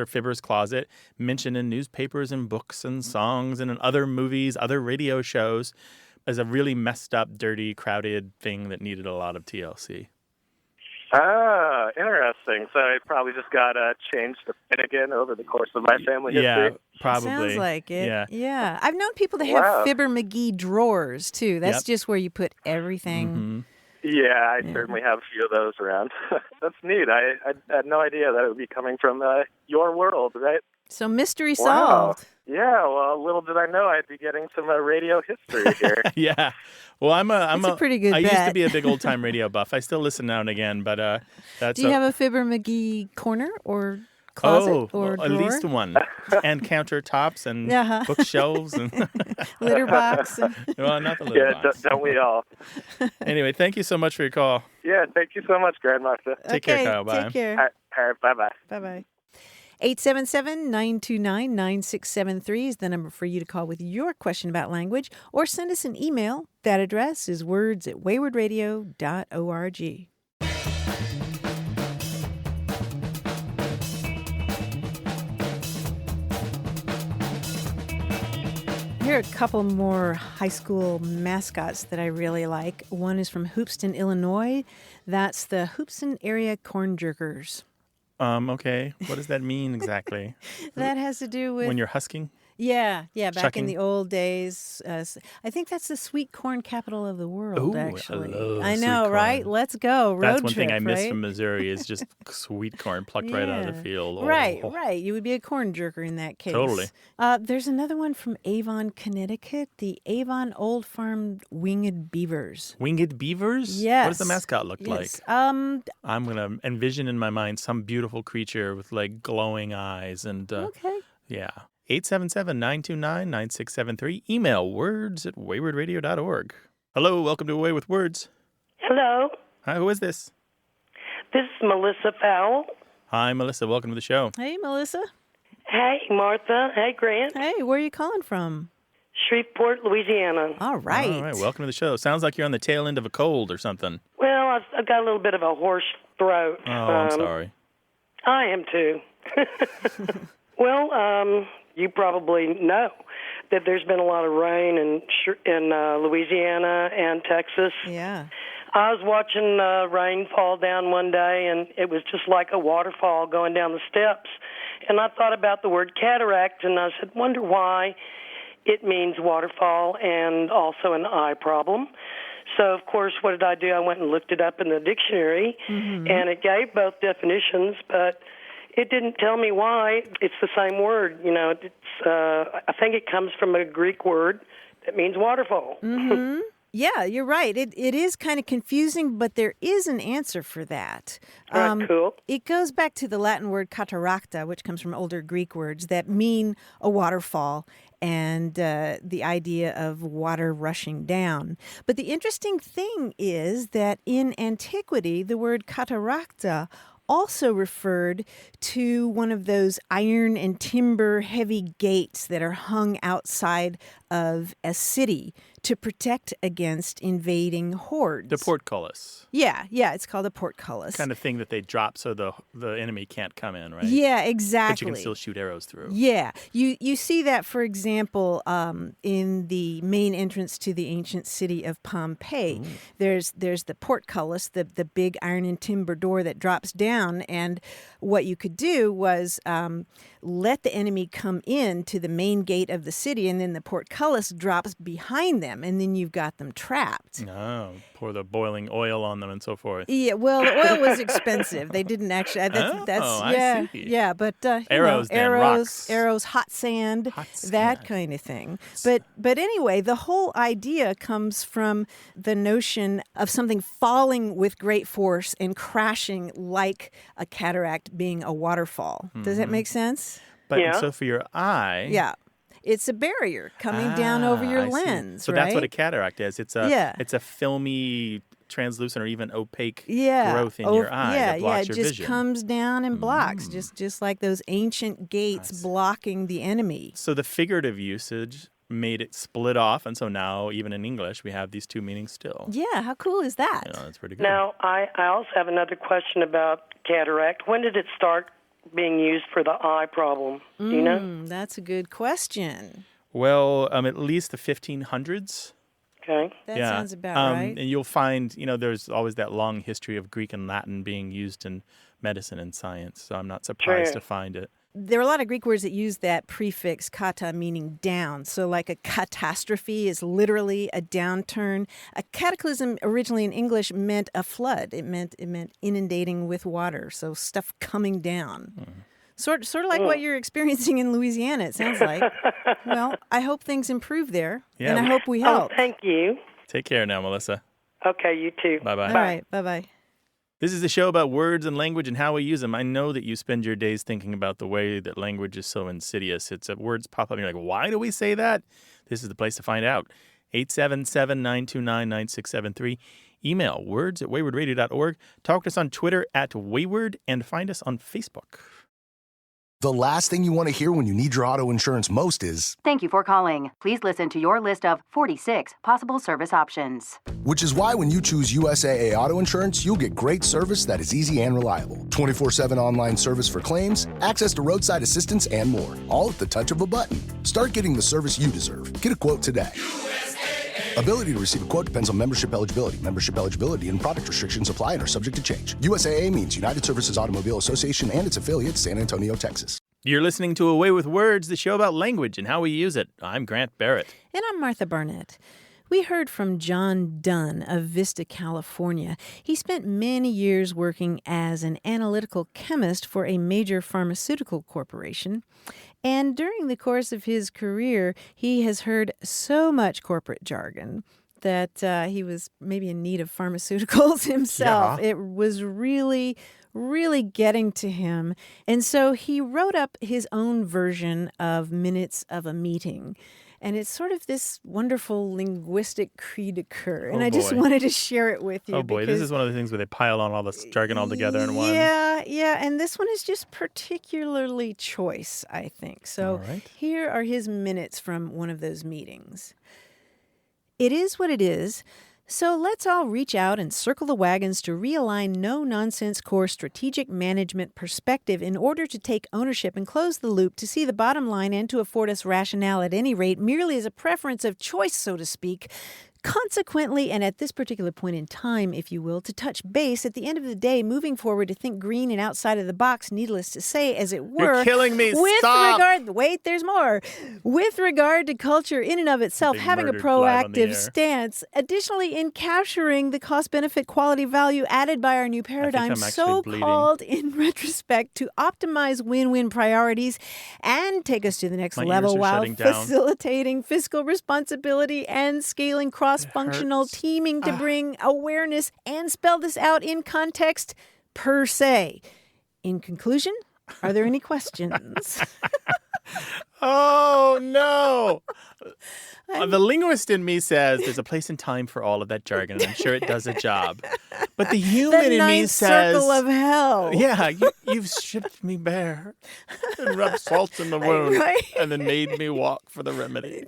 Speaker 2: Fibber's closet mentioned in newspapers and books and songs and in other movies, other radio shows as a really messed up, dirty, crowded thing that needed a lot of TLC.
Speaker 9: Ah, interesting. So it probably just got changed to Finnegan over the course of my family history.
Speaker 2: Yeah, probably.
Speaker 3: Sounds like it.
Speaker 2: Yeah.
Speaker 3: I've known people that have Fibber McGee drawers, too. That's just where you put everything.
Speaker 2: Mm-hmm.
Speaker 9: Yeah, I certainly have a few of those around. That's neat. I had no idea that it would be coming from your world, right?
Speaker 3: So mystery solved.
Speaker 9: Yeah, well, little did I know I'd be getting some radio history here.
Speaker 2: Yeah. Well, I'm a pretty good
Speaker 3: bet.
Speaker 2: I used to be a big old-time radio buff. I still listen now and again, but that's
Speaker 3: Do you have a Fibber McGee corner or closet or drawer?
Speaker 2: At least one. And countertops and bookshelves and
Speaker 3: litter box.
Speaker 2: Well, not the litter box.
Speaker 9: Yeah, don't we all?
Speaker 2: Anyway, thank you so much for your call.
Speaker 9: Yeah, thank you so much, Grandmaster.
Speaker 2: Take care, Kyle. Bye.
Speaker 3: Take care.
Speaker 9: All right, bye-bye.
Speaker 3: Bye-bye. 877-929-9673 is the number for you to call with your question about language or send us an email. That address is words@waywardradio.org. Here are a couple more high school mascots that I really like. One is from Hoopeston, Illinois. That's the Hoopeston Area Corn Jerkers.
Speaker 2: Okay. What does that mean exactly?
Speaker 3: That has to do with...
Speaker 2: When you're husking?
Speaker 3: Yeah. Back
Speaker 2: Shucking?
Speaker 3: in the old days. I think that's the sweet corn capital of the world, actually. I know, right? Let's go. Road
Speaker 2: That's one
Speaker 3: trip,
Speaker 2: thing I miss
Speaker 3: right?
Speaker 2: from Missouri is just sweet corn plucked right out of the field. Oh.
Speaker 3: Right. You would be a corn jerker in that case.
Speaker 2: Totally.
Speaker 3: There's another one from Avon, Connecticut, the Avon Old Farm Winged Beavers.
Speaker 2: Winged Beavers?
Speaker 3: Yes.
Speaker 2: What does the mascot look like? I'm going to envision in my mind some beautiful creature with like glowing eyes and
Speaker 3: okay.
Speaker 2: Yeah. 877-929-9673. Email words@waywardradio.org. Hello, welcome to Away with Words.
Speaker 10: Hello.
Speaker 2: Hi, who is this?
Speaker 10: This is Melissa Powell.
Speaker 2: Hi, Melissa. Welcome to the show.
Speaker 3: Hey, Melissa.
Speaker 10: Hey, Martha. Hey, Grant.
Speaker 3: Hey, where are you calling from?
Speaker 10: Shreveport, Louisiana.
Speaker 3: All right.
Speaker 2: All right, welcome to the show. Sounds like you're on the tail end of a cold or something.
Speaker 10: Well, I've got a little bit of a hoarse throat.
Speaker 2: Oh, I'm sorry.
Speaker 10: I am too. Well, you probably know that there's been a lot of rain in Louisiana and Texas.
Speaker 3: Yeah.
Speaker 10: I was watching rain fall down one day, and it was just like a waterfall going down the steps. And I thought about the word cataract, and I said, wonder why it means waterfall and also an eye problem. So, of course, what did I do? I went and looked it up in the dictionary, and it gave both definitions, but it didn't tell me why. It's the same word. You know, I think it comes from a Greek word that means waterfall.
Speaker 3: Mm-hmm. Yeah, you're right. It is kind of confusing, but there is an answer for that.
Speaker 10: Right, cool.
Speaker 3: It goes back to the Latin word cataracta, which comes from older Greek words that mean a waterfall and the idea of water rushing down. But the interesting thing is that in antiquity, the word cataracta also referred to one of those iron and timber heavy gates that are hung outside of a city to protect against invading hordes.
Speaker 2: The portcullis.
Speaker 3: Yeah, it's called a portcullis.
Speaker 2: Kind of thing that they drop so the enemy can't come in, right?
Speaker 3: Yeah, exactly.
Speaker 2: But you can still shoot arrows through.
Speaker 3: Yeah. You see that, for example, in the main entrance to the ancient city of Pompeii. Ooh. There's the portcullis, the big iron and timber door that drops down, and what you could do was let the enemy come in to the main gate of the city, and then the portcullis drops behind them, and then you've got them trapped.
Speaker 2: Oh, pour the boiling oil on them and so forth.
Speaker 3: Yeah, well, the oil was expensive. They didn't actually.
Speaker 2: I see.
Speaker 3: Yeah, but
Speaker 2: arrows,
Speaker 3: arrows, hot sand, that kind of thing. But anyway, the whole idea comes from the notion of something falling with great force and crashing like a cataract being a waterfall. Does that make sense?
Speaker 2: But so for your eye,
Speaker 3: it's a barrier coming down over your lens.
Speaker 2: So
Speaker 3: right?
Speaker 2: that's what a cataract is. It's a filmy, translucent, or even opaque growth in your eye that blocks your vision.
Speaker 3: It just comes down and blocks, just like those ancient gates blocking the enemy.
Speaker 2: So the figurative usage made it split off, and so now even in English we have these two meanings still.
Speaker 3: Yeah, how cool is that?
Speaker 2: That's pretty good.
Speaker 10: Now, I also have another question about cataract. When did it start being used for the eye problem? Do you know?
Speaker 3: That's a good question.
Speaker 2: Well, at least the 1500s.
Speaker 10: Okay.
Speaker 3: That sounds about right.
Speaker 2: And you'll find, there's always that long history of Greek and Latin being used in medicine and science, so I'm not surprised to find it.
Speaker 3: There are a lot of Greek words that use that prefix kata, meaning down. So like a catastrophe is literally a downturn. A cataclysm originally in English meant a flood. It meant inundating with water, so stuff coming down. Sort of like what you're experiencing in Louisiana, it sounds like. Well, I hope things improve there, and I hope we help.
Speaker 10: Oh, thank you.
Speaker 2: Take care now, Melissa.
Speaker 10: Okay, you too.
Speaker 2: Bye-bye.
Speaker 3: All right, bye-bye.
Speaker 2: This is the show about words and language and how we use them. I know that you spend your days thinking about the way that language is so insidious. Words pop up and you're like, why do we say that? This is the place to find out. 877-929-9673. Email words@waywardradio.org. Talk to us on Twitter @wayward and find us on Facebook.
Speaker 11: The last thing you want to hear when you need your auto insurance most is,
Speaker 12: "Thank you for calling. Please listen to your list of 46 possible service options."
Speaker 11: Which is why when you choose USAA Auto Insurance, you'll get great service that is easy and reliable. 24/7 online service for claims, access to roadside assistance, and more. All at the touch of a button. Start getting the service you deserve. Get a quote today. USAA. Ability to receive a quote depends on membership eligibility. Membership eligibility and product restrictions apply and are subject to change. USAA means United Services Automobile Association and its affiliates, San Antonio, Texas.
Speaker 2: You're listening to Away with Words, the show about language and how we use it. I'm Grant Barrett.
Speaker 3: And I'm Martha Barnett. We heard from John Dunn of Vista, California. He spent many years working as an analytical chemist for a major pharmaceutical corporation. And during the course of his career, he has heard so much corporate jargon that he was maybe in need of pharmaceuticals himself. Yeah. It was really getting to him. And so he wrote up his own version of Minutes of a Meeting. And it's sort of this wonderful linguistic cri de coeur. And
Speaker 2: Oh,
Speaker 3: I just
Speaker 2: boy.
Speaker 3: wanted to share it with you.
Speaker 2: Oh boy, this is one of the things where they pile on all this jargon all together in one.
Speaker 3: Yeah. And this one is just particularly choice, I think. So
Speaker 2: All right.
Speaker 3: here are his minutes from one of those meetings. It is what it is. So let's all reach out and circle the wagons to realign no-nonsense core strategic management perspective in order to take ownership and close the loop to see the bottom line and to afford us rationale at any rate, merely as a preference of choice, so to speak. Consequently, and at this particular point in time, if you will, to touch base, at the end of the day, moving forward to think green and outside of the box, needless to say, as it were.
Speaker 2: You're killing me.
Speaker 3: With
Speaker 2: Stop.
Speaker 3: wait, there's more. With regard to culture in and of itself,
Speaker 2: Being
Speaker 3: having a
Speaker 2: murdered live on the
Speaker 3: proactive
Speaker 2: air.
Speaker 3: stance. Additionally, in capturing the cost-benefit quality value added by our new paradigm,
Speaker 2: I'm actually
Speaker 3: so-called in retrospect, to optimize win-win priorities and take us to the next
Speaker 2: My ears
Speaker 3: level
Speaker 2: are
Speaker 3: while
Speaker 2: shutting down.
Speaker 3: facilitating fiscal responsibility and scaling cross-functional
Speaker 2: hurts.
Speaker 3: teaming to bring awareness and spell this out in context per se. In conclusion, are there any questions?
Speaker 2: Oh, no. The linguist in me says there's a place and time for all of that jargon, and I'm sure it does a job. But the human
Speaker 3: The
Speaker 2: in me
Speaker 3: ninth
Speaker 2: says...
Speaker 3: circle of hell.
Speaker 2: Yeah, you've stripped me bare and rubbed salt in the wound
Speaker 3: Right.
Speaker 2: and then made me walk for the remedy.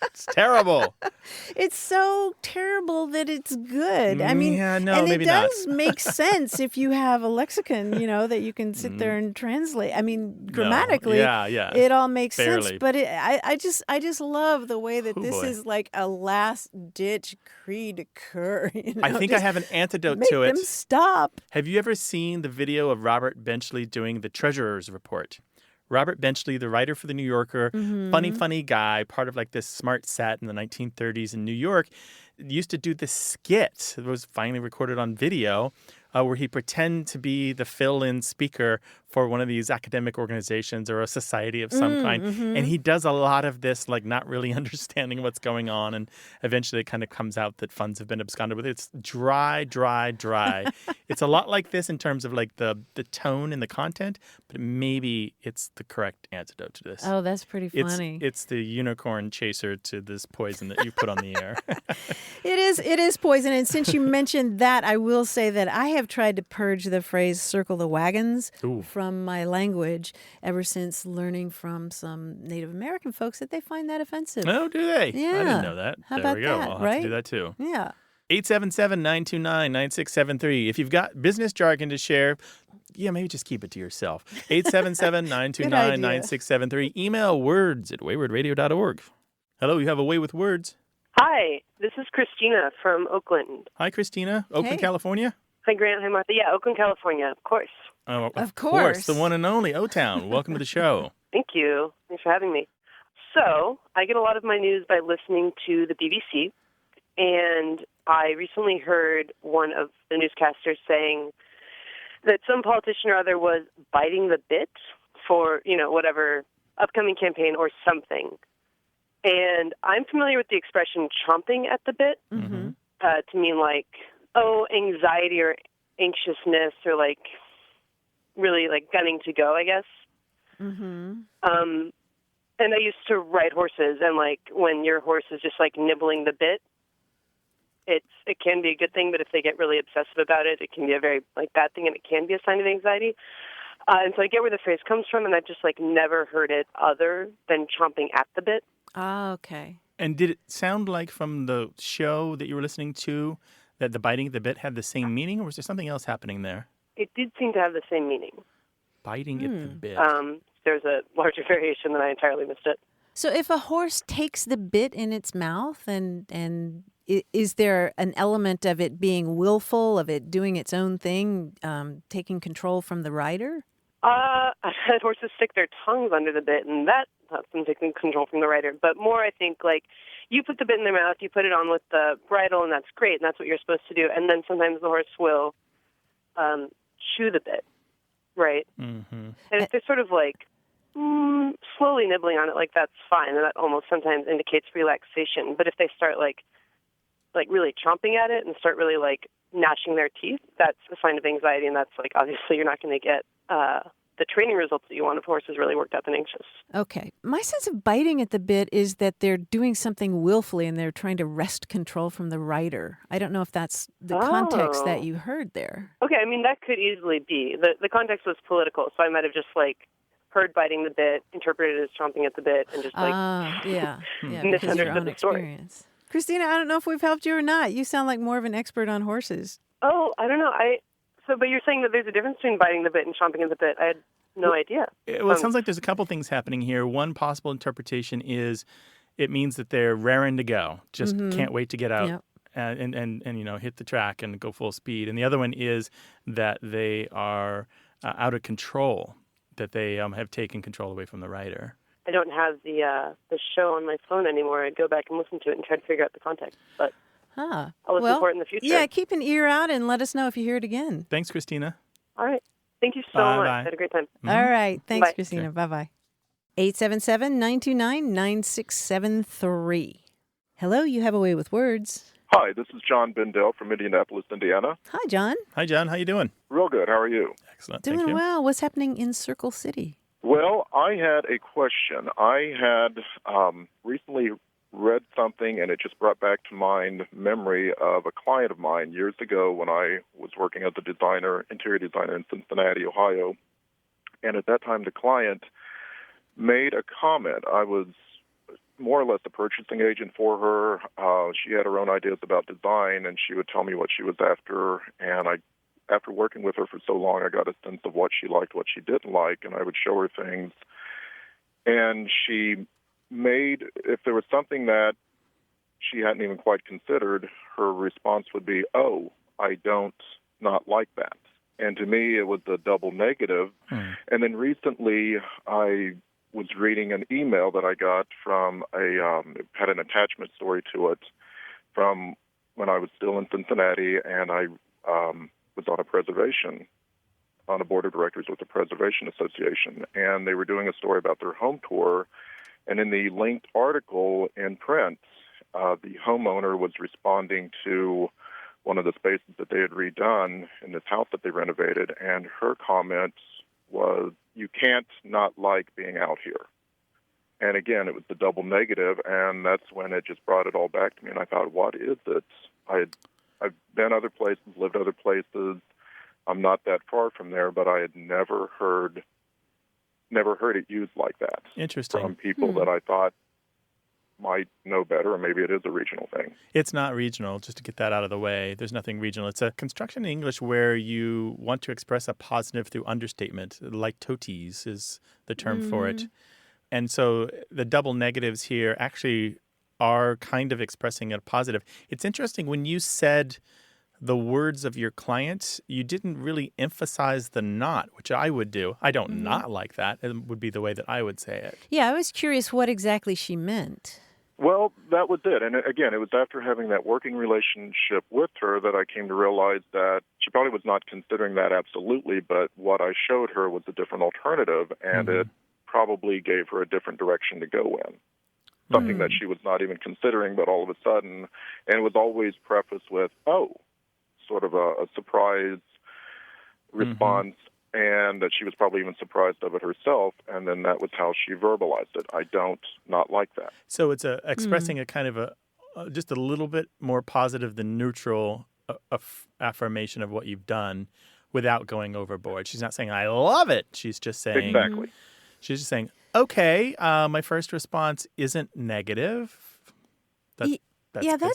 Speaker 2: It's terrible.
Speaker 3: It's so terrible that it's good. I mean,
Speaker 2: Yeah, no,
Speaker 3: and
Speaker 2: maybe
Speaker 3: it
Speaker 2: not.
Speaker 3: does make sense if you have a lexicon, that you can sit there and translate. I mean, grammatically,
Speaker 2: Yeah.
Speaker 3: it all makes sense.
Speaker 2: Barely.
Speaker 3: But I just love the way that
Speaker 2: Oh,
Speaker 3: this
Speaker 2: boy.
Speaker 3: is like a last ditch cri de coeur.
Speaker 2: I think I have an antidote
Speaker 3: make
Speaker 2: to it.
Speaker 3: them stop.
Speaker 2: Have you ever seen the video of Robert Benchley doing the Treasurer's Report? Robert Benchley, the writer for The New Yorker, funny guy, part of like this smart set in the 1930s in New York, used to do this skit that was finally recorded on video where he pretend to be the fill-in speaker for one of these academic organizations or a society of some kind. And he does a lot of this, like not really understanding what's going on. And eventually it kind of comes out that funds have been absconded with it. It's dry. It's a lot like this in terms of like the tone and the content, but maybe it's the correct antidote to this.
Speaker 3: Oh, that's pretty funny.
Speaker 2: It's the unicorn chaser to this poison that you put on the air.
Speaker 3: It is poison. And since you mentioned that, I will say that I have tried to purge the phrase circle the wagons from my language ever since learning from some Native American folks that they find that offensive.
Speaker 2: Oh, do they?
Speaker 3: Yeah.
Speaker 2: I didn't know that.
Speaker 3: How
Speaker 2: there
Speaker 3: about
Speaker 2: we go.
Speaker 3: that,
Speaker 2: I'll have
Speaker 3: right?
Speaker 2: to do that too.
Speaker 3: Yeah.
Speaker 2: 877-929-9673. If you've got business jargon to share, maybe just keep it to yourself. 877-929-9673. Email words@waywardradio.org. Hello, you have a way with words.
Speaker 13: Hi, this is Christina from Oakland.
Speaker 2: Hi, Christina. Oakland, California?
Speaker 13: Hi, Grant. Hi, Martha. Yeah, Oakland, California, of course.
Speaker 2: Oh,
Speaker 3: Of course.
Speaker 2: The one and only O-Town. Welcome to the show.
Speaker 13: Thank you. Thanks for having me. So, I get a lot of my news by listening to the BBC, and I recently heard one of the newscasters saying that some politician or other was biting the bit for, whatever upcoming campaign or something. And I'm familiar with the expression chomping at the bit to mean like, anxiety or anxiousness or like really like gunning to go, I guess. And I used to ride horses, and like when your horse is just like nibbling the bit, it can be a good thing, but if they get really obsessive about it, it can be a very like bad thing, and it can be a sign of anxiety. And so I get where the phrase comes from, and I've just like never heard it other than chomping at the bit.
Speaker 3: Ah, okay.
Speaker 2: And did it sound like from the show that you were listening to that the biting at the bit had the same meaning, or was there something else happening there?
Speaker 13: It did seem to have the same meaning.
Speaker 2: Biting at the bit.
Speaker 13: There's a larger variation than I entirely missed it.
Speaker 3: So if a horse takes the bit in its mouth, and is there an element of it being willful, of it doing its own thing, taking control from the rider?
Speaker 13: I've had horses stick their tongues under the bit, and that helps them take control from the rider. But more, I think, like, you put the bit in their mouth, you put it on with the bridle, and that's great, and that's what you're supposed to do. And then sometimes the horse will chew the bit, right? And if they're sort of like slowly nibbling on it, like, that's fine, and that almost sometimes indicates relaxation. But if they start like really chomping at it and start really like gnashing their teeth, that's a sign of anxiety, and that's like obviously you're not going to get the training results that you want of horses really worked out than anxious.
Speaker 3: Okay. My sense of biting at the bit is that they're doing something willfully and they're trying to wrest control from the rider. I don't know if that's the context that you heard there.
Speaker 13: Okay, I mean, that could easily be. The context was political, so I might have just, heard biting the bit, interpreted it as chomping at the bit, and just,
Speaker 3: yeah,
Speaker 13: misunderstood
Speaker 3: your own
Speaker 13: the story.
Speaker 3: Experience. Christina, I don't know if we've helped you or not. You sound like more of an expert on horses.
Speaker 13: Oh, I don't know. But you're saying that there's a difference between biting the bit and chomping at the bit. I had no idea.
Speaker 2: Well, it sounds like there's a couple things happening here. One possible interpretation is it means that they're raring to go, just can't wait to get out and hit the track and go full speed. And the other one is that they are out of control, that they have taken control away from the rider.
Speaker 13: I don't have the show on my phone anymore. I'd go back and listen to it and try to figure out the context. But I'll listen for it in the future.
Speaker 3: Yeah, keep an ear out and let us know if you hear it again.
Speaker 2: Thanks, Christina.
Speaker 13: All right. Thank you so much. I had a great time.
Speaker 3: All right. Thanks,
Speaker 13: Bye.
Speaker 3: Christina. Bye-bye. 877-929-9673. Hello, you have a way with words.
Speaker 14: Hi, this is John Bendel from Indianapolis, Indiana.
Speaker 3: Hi, John.
Speaker 2: Hi, John. How you doing?
Speaker 14: Real good. How are you?
Speaker 2: Excellent.
Speaker 3: Doing
Speaker 2: Thank you.
Speaker 3: well. What's happening in Circle City?
Speaker 14: Well, I had a question. I had recently read something, and it just brought back to mind memory of a client of mine years ago when I was working as a interior designer in Cincinnati, Ohio. And at that time, the client made a comment. I was more or less the purchasing agent for her. She had her own ideas about design, and she would tell me what she was after. And after working with her for so long, I got a sense of what she liked, what she didn't like, and I would show her things. And she made, if there was something that she hadn't even quite considered, her response would be, "Oh, I don't not like that." And to me, it was a double negative. And then recently, I was reading an email that I got from it had an attachment story to it from when I was still in Cincinnati, and I was on a board of directors with the Preservation Association, and they were doing a story about their home tour. And in the linked article in print, the homeowner was responding to one of the spaces that they had redone in this house that they renovated, and her comment was, "You can't not like being out here." And again, it was the double negative, and that's when it just brought it all back to me, and I thought, what is it? I've been other places, lived other places. I'm not that far from there, but I had never heard it used like that.
Speaker 2: Interesting.
Speaker 14: From people that I thought might know better, or maybe it is a regional thing.
Speaker 2: It's not regional, just to get that out of the way. There's nothing regional. It's a construction in English where you want to express a positive through understatement. Litotes is the term for it. And so the double negatives here actually are kind of expressing a positive. It's interesting, when you said the words of your client, you didn't really emphasize the not, which I would do. I don't not like that. It would be the way that I would say it.
Speaker 3: Yeah, I was curious what exactly she meant.
Speaker 14: Well, that was it. And again, it was after having that working relationship with her that I came to realize that she probably was not considering that absolutely, but what I showed her was a different alternative, and it probably gave her a different direction to go in. Something that she was not even considering, but all of a sudden, and it was always prefaced with, "Oh," sort of a surprise response, and that she was probably even surprised of it herself, and then that was how she verbalized it. "I don't not like that."
Speaker 2: So it's expressing a kind of just a little bit more positive than neutral affirmation of what you've done without going overboard. She's not saying, "I love it." She's just saying...
Speaker 14: Exactly.
Speaker 2: She's just saying, okay, my first response isn't negative.
Speaker 3: That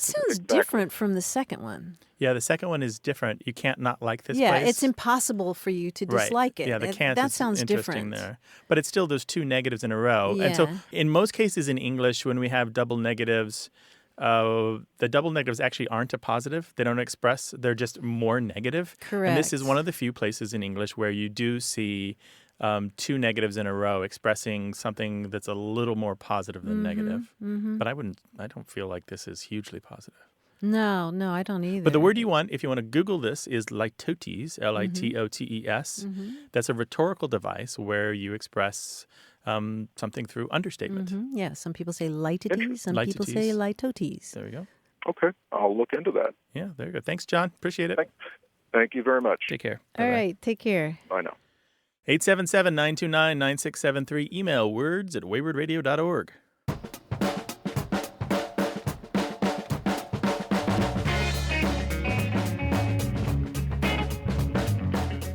Speaker 3: sounds different from the second one.
Speaker 2: Yeah, the second one is different. You can't not like this place.
Speaker 3: Yeah, it's impossible for you to dislike it.
Speaker 2: Yeah, the can't
Speaker 3: that
Speaker 2: is
Speaker 3: sounds
Speaker 2: interesting
Speaker 3: different
Speaker 2: there. But it's still those two negatives in a row.
Speaker 3: Yeah.
Speaker 2: And so in most cases in English, when we have double negatives, the double negatives actually aren't a positive. They don't express. They're just more negative.
Speaker 3: Correct.
Speaker 2: And this is one of the few places in English where you do see two negatives in a row expressing something that's a little more positive than negative. But I don't feel like this is hugely positive.
Speaker 3: No, I don't either.
Speaker 2: But the word you want, if you want to Google this, is litotes, Litotes. That's a rhetorical device where you express something through understatement.
Speaker 3: Yeah, some people say litotes, some people say litotes.
Speaker 2: There we go.
Speaker 14: Okay, I'll look into that.
Speaker 2: Yeah, there you go. Thanks, John. Appreciate it.
Speaker 14: Thank you very much.
Speaker 2: Take care.
Speaker 3: All right, take care.
Speaker 14: Bye now.
Speaker 2: 877-929-9673. Email words@waywardradio.org.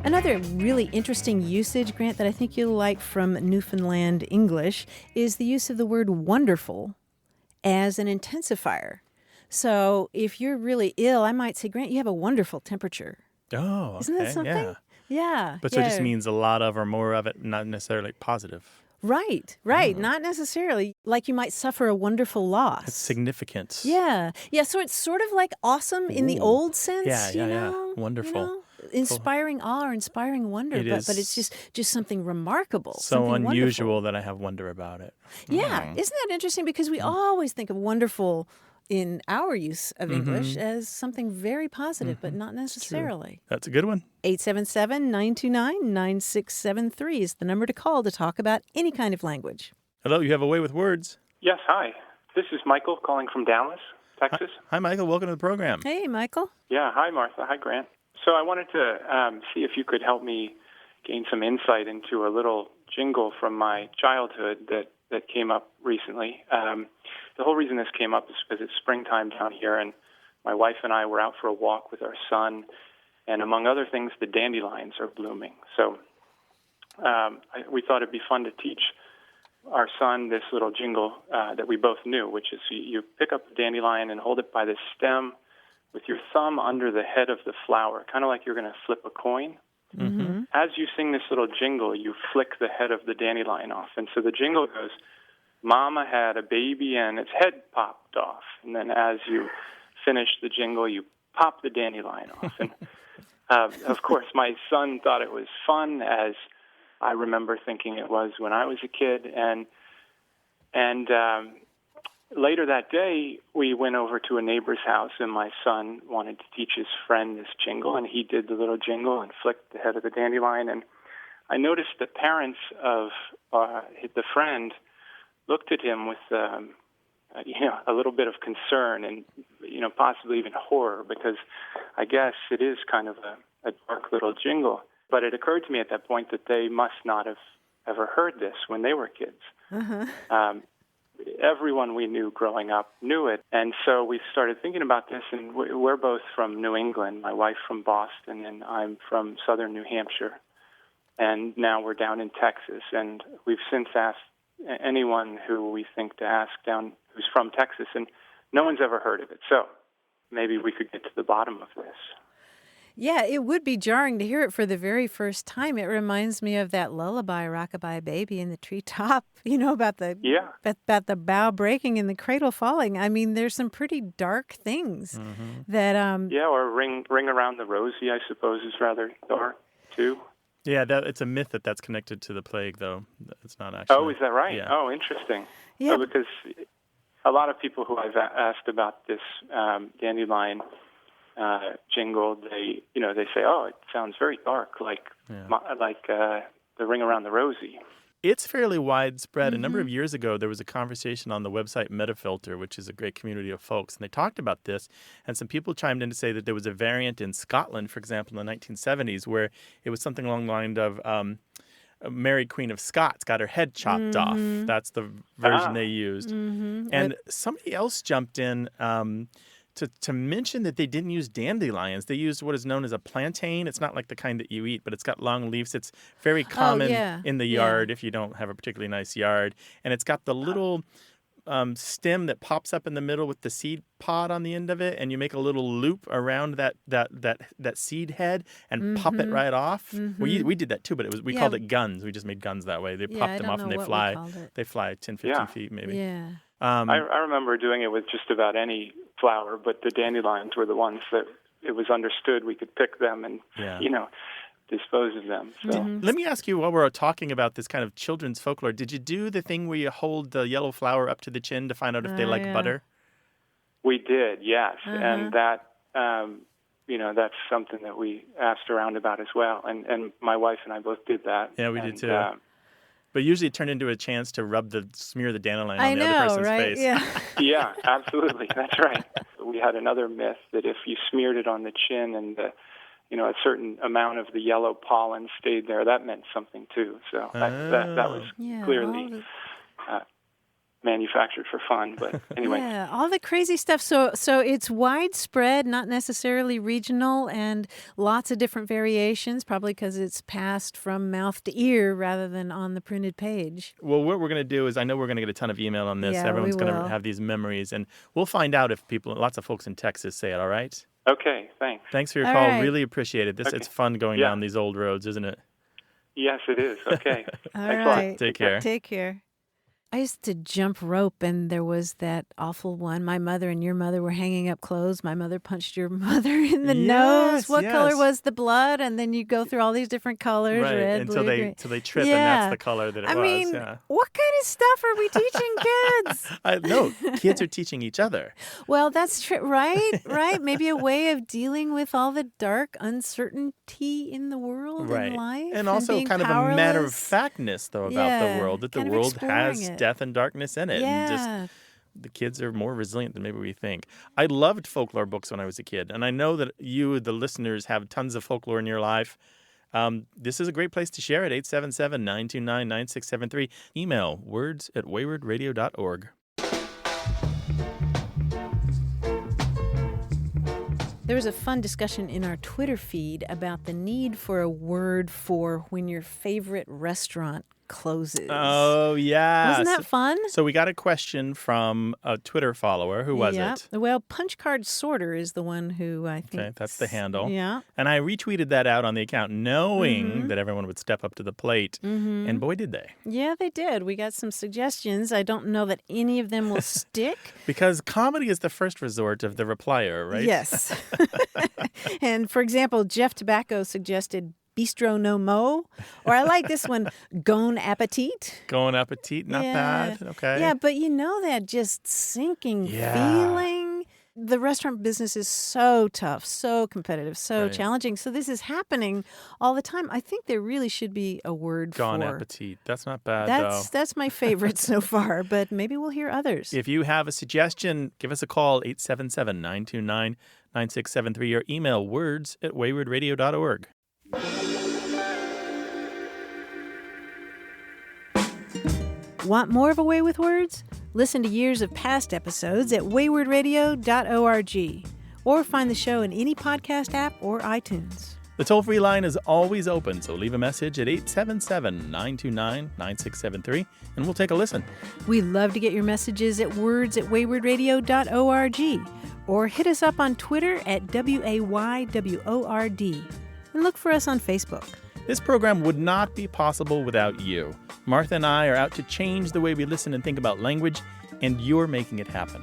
Speaker 3: Another really interesting usage, Grant, that I think you'll like from Newfoundland English is the use of the word wonderful as an intensifier. So if you're really ill, I might say, Grant, you have a wonderful temperature.
Speaker 2: Oh, okay.
Speaker 3: Isn't that something?
Speaker 2: Yeah.
Speaker 3: Yeah.
Speaker 2: But so it just means a lot of or more of it, not necessarily positive.
Speaker 3: Right. Not necessarily. Like you might suffer a wonderful loss.
Speaker 2: It's significant.
Speaker 3: Yeah. So it's sort of like awesome in the old sense.
Speaker 2: Yeah. Wonderful.
Speaker 3: Inspiring awe or inspiring wonder, but it's just something remarkable.
Speaker 2: So
Speaker 3: something
Speaker 2: unusual
Speaker 3: wonderful.
Speaker 2: that I have wonder about it.
Speaker 3: Yeah. Isn't that interesting? Because we always think of wonderful in our use of English as something very positive, but not necessarily.
Speaker 2: That's a good one.
Speaker 3: 877-929-9673 is the number to call to talk about any kind of language.
Speaker 2: Hello, you have a way with words.
Speaker 15: Yes, hi. This is Michael calling from Dallas, Texas.
Speaker 2: Hi, Michael. Welcome to the program.
Speaker 3: Hey, Michael.
Speaker 15: Yeah, hi, Martha. Hi, Grant. So I wanted to see if you could help me gain some insight into a little jingle from my childhood that came up recently. The whole reason this came up is because it's springtime down here, and my wife and I were out for a walk with our son, and among other things, the dandelions are blooming. So we thought it'd be fun to teach our son this little jingle that we both knew, which is you pick up the dandelion and hold it by the stem with your thumb under the head of the flower, kind of like you're going to flip a coin.
Speaker 2: Mm-hmm.
Speaker 15: As you sing this little jingle, you flick the head of the dandelion off. And so the jingle goes, Mama had a baby and its head popped off. And then as you finish the jingle, you pop the dandelion off. And of course, my son thought it was fun, as I remember thinking it was when I was a kid. And later that day, we went over to a neighbor's house, and my son wanted to teach his friend this jingle, and he did the little jingle and flicked the head of the dandelion. And I noticed the parents of the friend looked at him with a little bit of concern and possibly even horror, because I guess it is kind of a dark little jingle. But it occurred to me at that point that they must not have ever heard this when they were kids. Everyone we knew growing up knew it. And so we started thinking about this, and we're both from New England, my wife from Boston, and I'm from southern New Hampshire. And now we're down in Texas, and we've since asked anyone who we think to ask down who's from Texas, and no one's ever heard of it. So maybe we could get to the bottom of this.
Speaker 3: Yeah, it would be jarring to hear it for the very first time. It reminds me of that lullaby, Rockabye Baby in the Treetop, about the about the bough breaking and the cradle falling. I mean, there's some pretty dark things that
Speaker 15: or Ring Around the Rosie, I suppose, is rather dark too.
Speaker 2: Yeah, it's a myth that's connected to the plague, though. It's not actually.
Speaker 15: Oh, is that right?
Speaker 2: Yeah.
Speaker 15: Oh, interesting.
Speaker 3: Yeah.
Speaker 15: Because a lot of people who I've asked about this dandelion jingle, they say, "Oh, it sounds very dark, like the Ring Around the Rosie."
Speaker 2: It's fairly widespread. A number of years ago, there was a conversation on the website Metafilter, which is a great community of folks, and they talked about this, and some people chimed in to say that there was a variant in Scotland, for example, in the 1970s, where it was something along the line of Mary Queen of Scots got her head chopped off. That's the version they used. And somebody else jumped in to mention that they didn't use dandelions. They used what is known as a plantain. It's not like the kind that you eat, but it's got long leaves. It's very common in the yard if you don't have a particularly nice yard. And it's got the little stem that pops up in the middle with the seed pod on the end of it, and you make a little loop around that seed head and pop it right off. We did that too, but we called it guns. We just made guns that way. They popped them off and they fly. They fly 10, 15 feet maybe.
Speaker 3: Yeah.
Speaker 15: I remember doing it with just about any flower, but the dandelions were the ones that it was understood we could pick them and dispose of them. So.
Speaker 2: Let me ask you, while we're talking about this kind of children's folklore, did you do the thing where you hold the yellow flower up to the chin to find out if they like butter?
Speaker 15: We did, yes, and that that's something that we asked around about as well, and my wife and I both did that.
Speaker 2: Yeah, we did too. But usually it turned into a chance to smear the dandelion on the other person's face.
Speaker 3: Yeah.
Speaker 15: Yeah, absolutely. That's right. We had another myth that if you smeared it on the chin and a certain amount of the yellow pollen stayed there. That meant something too. So that was clearly manufactured for fun. But anyway.
Speaker 3: Yeah, all the crazy stuff. So it's widespread, not necessarily regional, and lots of different variations, probably because it's passed from mouth to ear rather than on the printed page.
Speaker 2: Well, what we're going to do is, I know we're going to get a ton of email on this.
Speaker 3: Yeah,
Speaker 2: Everyone's
Speaker 3: we
Speaker 2: going to
Speaker 3: will.
Speaker 2: have these memories, and we'll find out if lots of folks in Texas say it, all right?
Speaker 15: Okay, thanks.
Speaker 2: Thanks for your
Speaker 3: All
Speaker 2: call.
Speaker 3: right.
Speaker 2: Really appreciate it. It's fun going down these old roads, isn't it?
Speaker 15: Yes, it is. Okay.
Speaker 3: All
Speaker 15: Thanks a lot.
Speaker 3: right.
Speaker 2: Take care.
Speaker 3: Take care. I used to jump rope, and there was that awful one. My mother and your mother were hanging up clothes. My mother punched your mother in the nose. What color was the blood? And then you go through all these different colors,
Speaker 2: Right,
Speaker 3: red,
Speaker 2: until
Speaker 3: blue,
Speaker 2: they
Speaker 3: green.
Speaker 2: trip, and that's the color that it was.
Speaker 3: I mean,
Speaker 2: yeah.
Speaker 3: what kind of stuff are we teaching kids?
Speaker 2: No, kids are teaching each other.
Speaker 3: Well, that's true, right? Right? Maybe a way of dealing with all the dark uncertainty in the world and life.
Speaker 2: And also
Speaker 3: being
Speaker 2: kind of a
Speaker 3: powerless.
Speaker 2: matter-of-factness, though, about the world, that the
Speaker 3: kind of
Speaker 2: world
Speaker 3: exploring
Speaker 2: has
Speaker 3: it.
Speaker 2: death and darkness in it. And just the kids are more resilient than maybe we think. I loved folklore books when I was a kid, and I know that you, the listeners, have tons of folklore in your life. This is a great place to share it, 877-929-9673. Email words@waywardradio.org.
Speaker 3: There was a fun discussion in our Twitter feed about the need for a word for when your favorite restaurant closes.
Speaker 2: Oh, yeah.
Speaker 3: Wasn't that fun?
Speaker 2: So we got a question from a Twitter follower. Who was it?
Speaker 3: Well, Punch Card Sorter is the one who I think...
Speaker 2: Okay, that's the handle.
Speaker 3: Yeah.
Speaker 2: And I retweeted that out on the account knowing that everyone would step up to the plate. And boy, did they.
Speaker 3: Yeah, they did. We got some suggestions. I don't know that any of them will stick.
Speaker 2: Because comedy is the first resort of the replier, right?
Speaker 3: Yes. And for example, Jeff Tobacco suggested Bistro No Mo. Or I like this one, Gon Appetit.
Speaker 2: Gon Appetit, not bad. Okay.
Speaker 3: Yeah, but you know that just sinking feeling. The restaurant business is so tough, so competitive, so challenging. So this is happening all the time. I think there really should be a word
Speaker 2: Gon
Speaker 3: for.
Speaker 2: Appetit. That's not bad, though.
Speaker 3: That's my favorite so far, but maybe we'll hear others.
Speaker 2: If you have a suggestion, give us a call, 877-929-9673, or email words@waywardradio.org.
Speaker 3: Want more of A Way with Words? Listen to years of past episodes at waywardradio.org or find the show in any podcast app or iTunes.
Speaker 2: The toll-free line is always open, so leave a message at 877-929-9673, and we'll take a listen.
Speaker 3: We love to get your messages at words@waywardradio.org or hit us up on Twitter at WAYWORD. And look for us on Facebook.
Speaker 2: This program would not be possible without you. Martha and I are out to change the way we listen and think about language, and you're making it happen.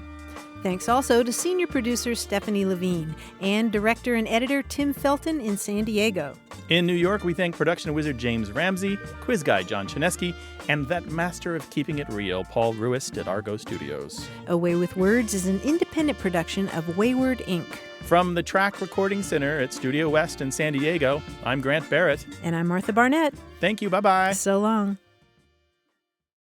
Speaker 3: Thanks also to senior producer Stephanie Levine and director and editor Tim Felton in San Diego.
Speaker 2: In New York, we thank production wizard James Ramsey, quiz guy John Chinesky, and that master of keeping it real, Paul Ruist at Argo Studios.
Speaker 3: A Way with Words is an independent production of Wayward, Inc.
Speaker 2: From the Track Recording Center at Studio West in San Diego, I'm Grant Barrett.
Speaker 3: And I'm Martha Barnett.
Speaker 2: Thank you. Bye-bye.
Speaker 3: So long.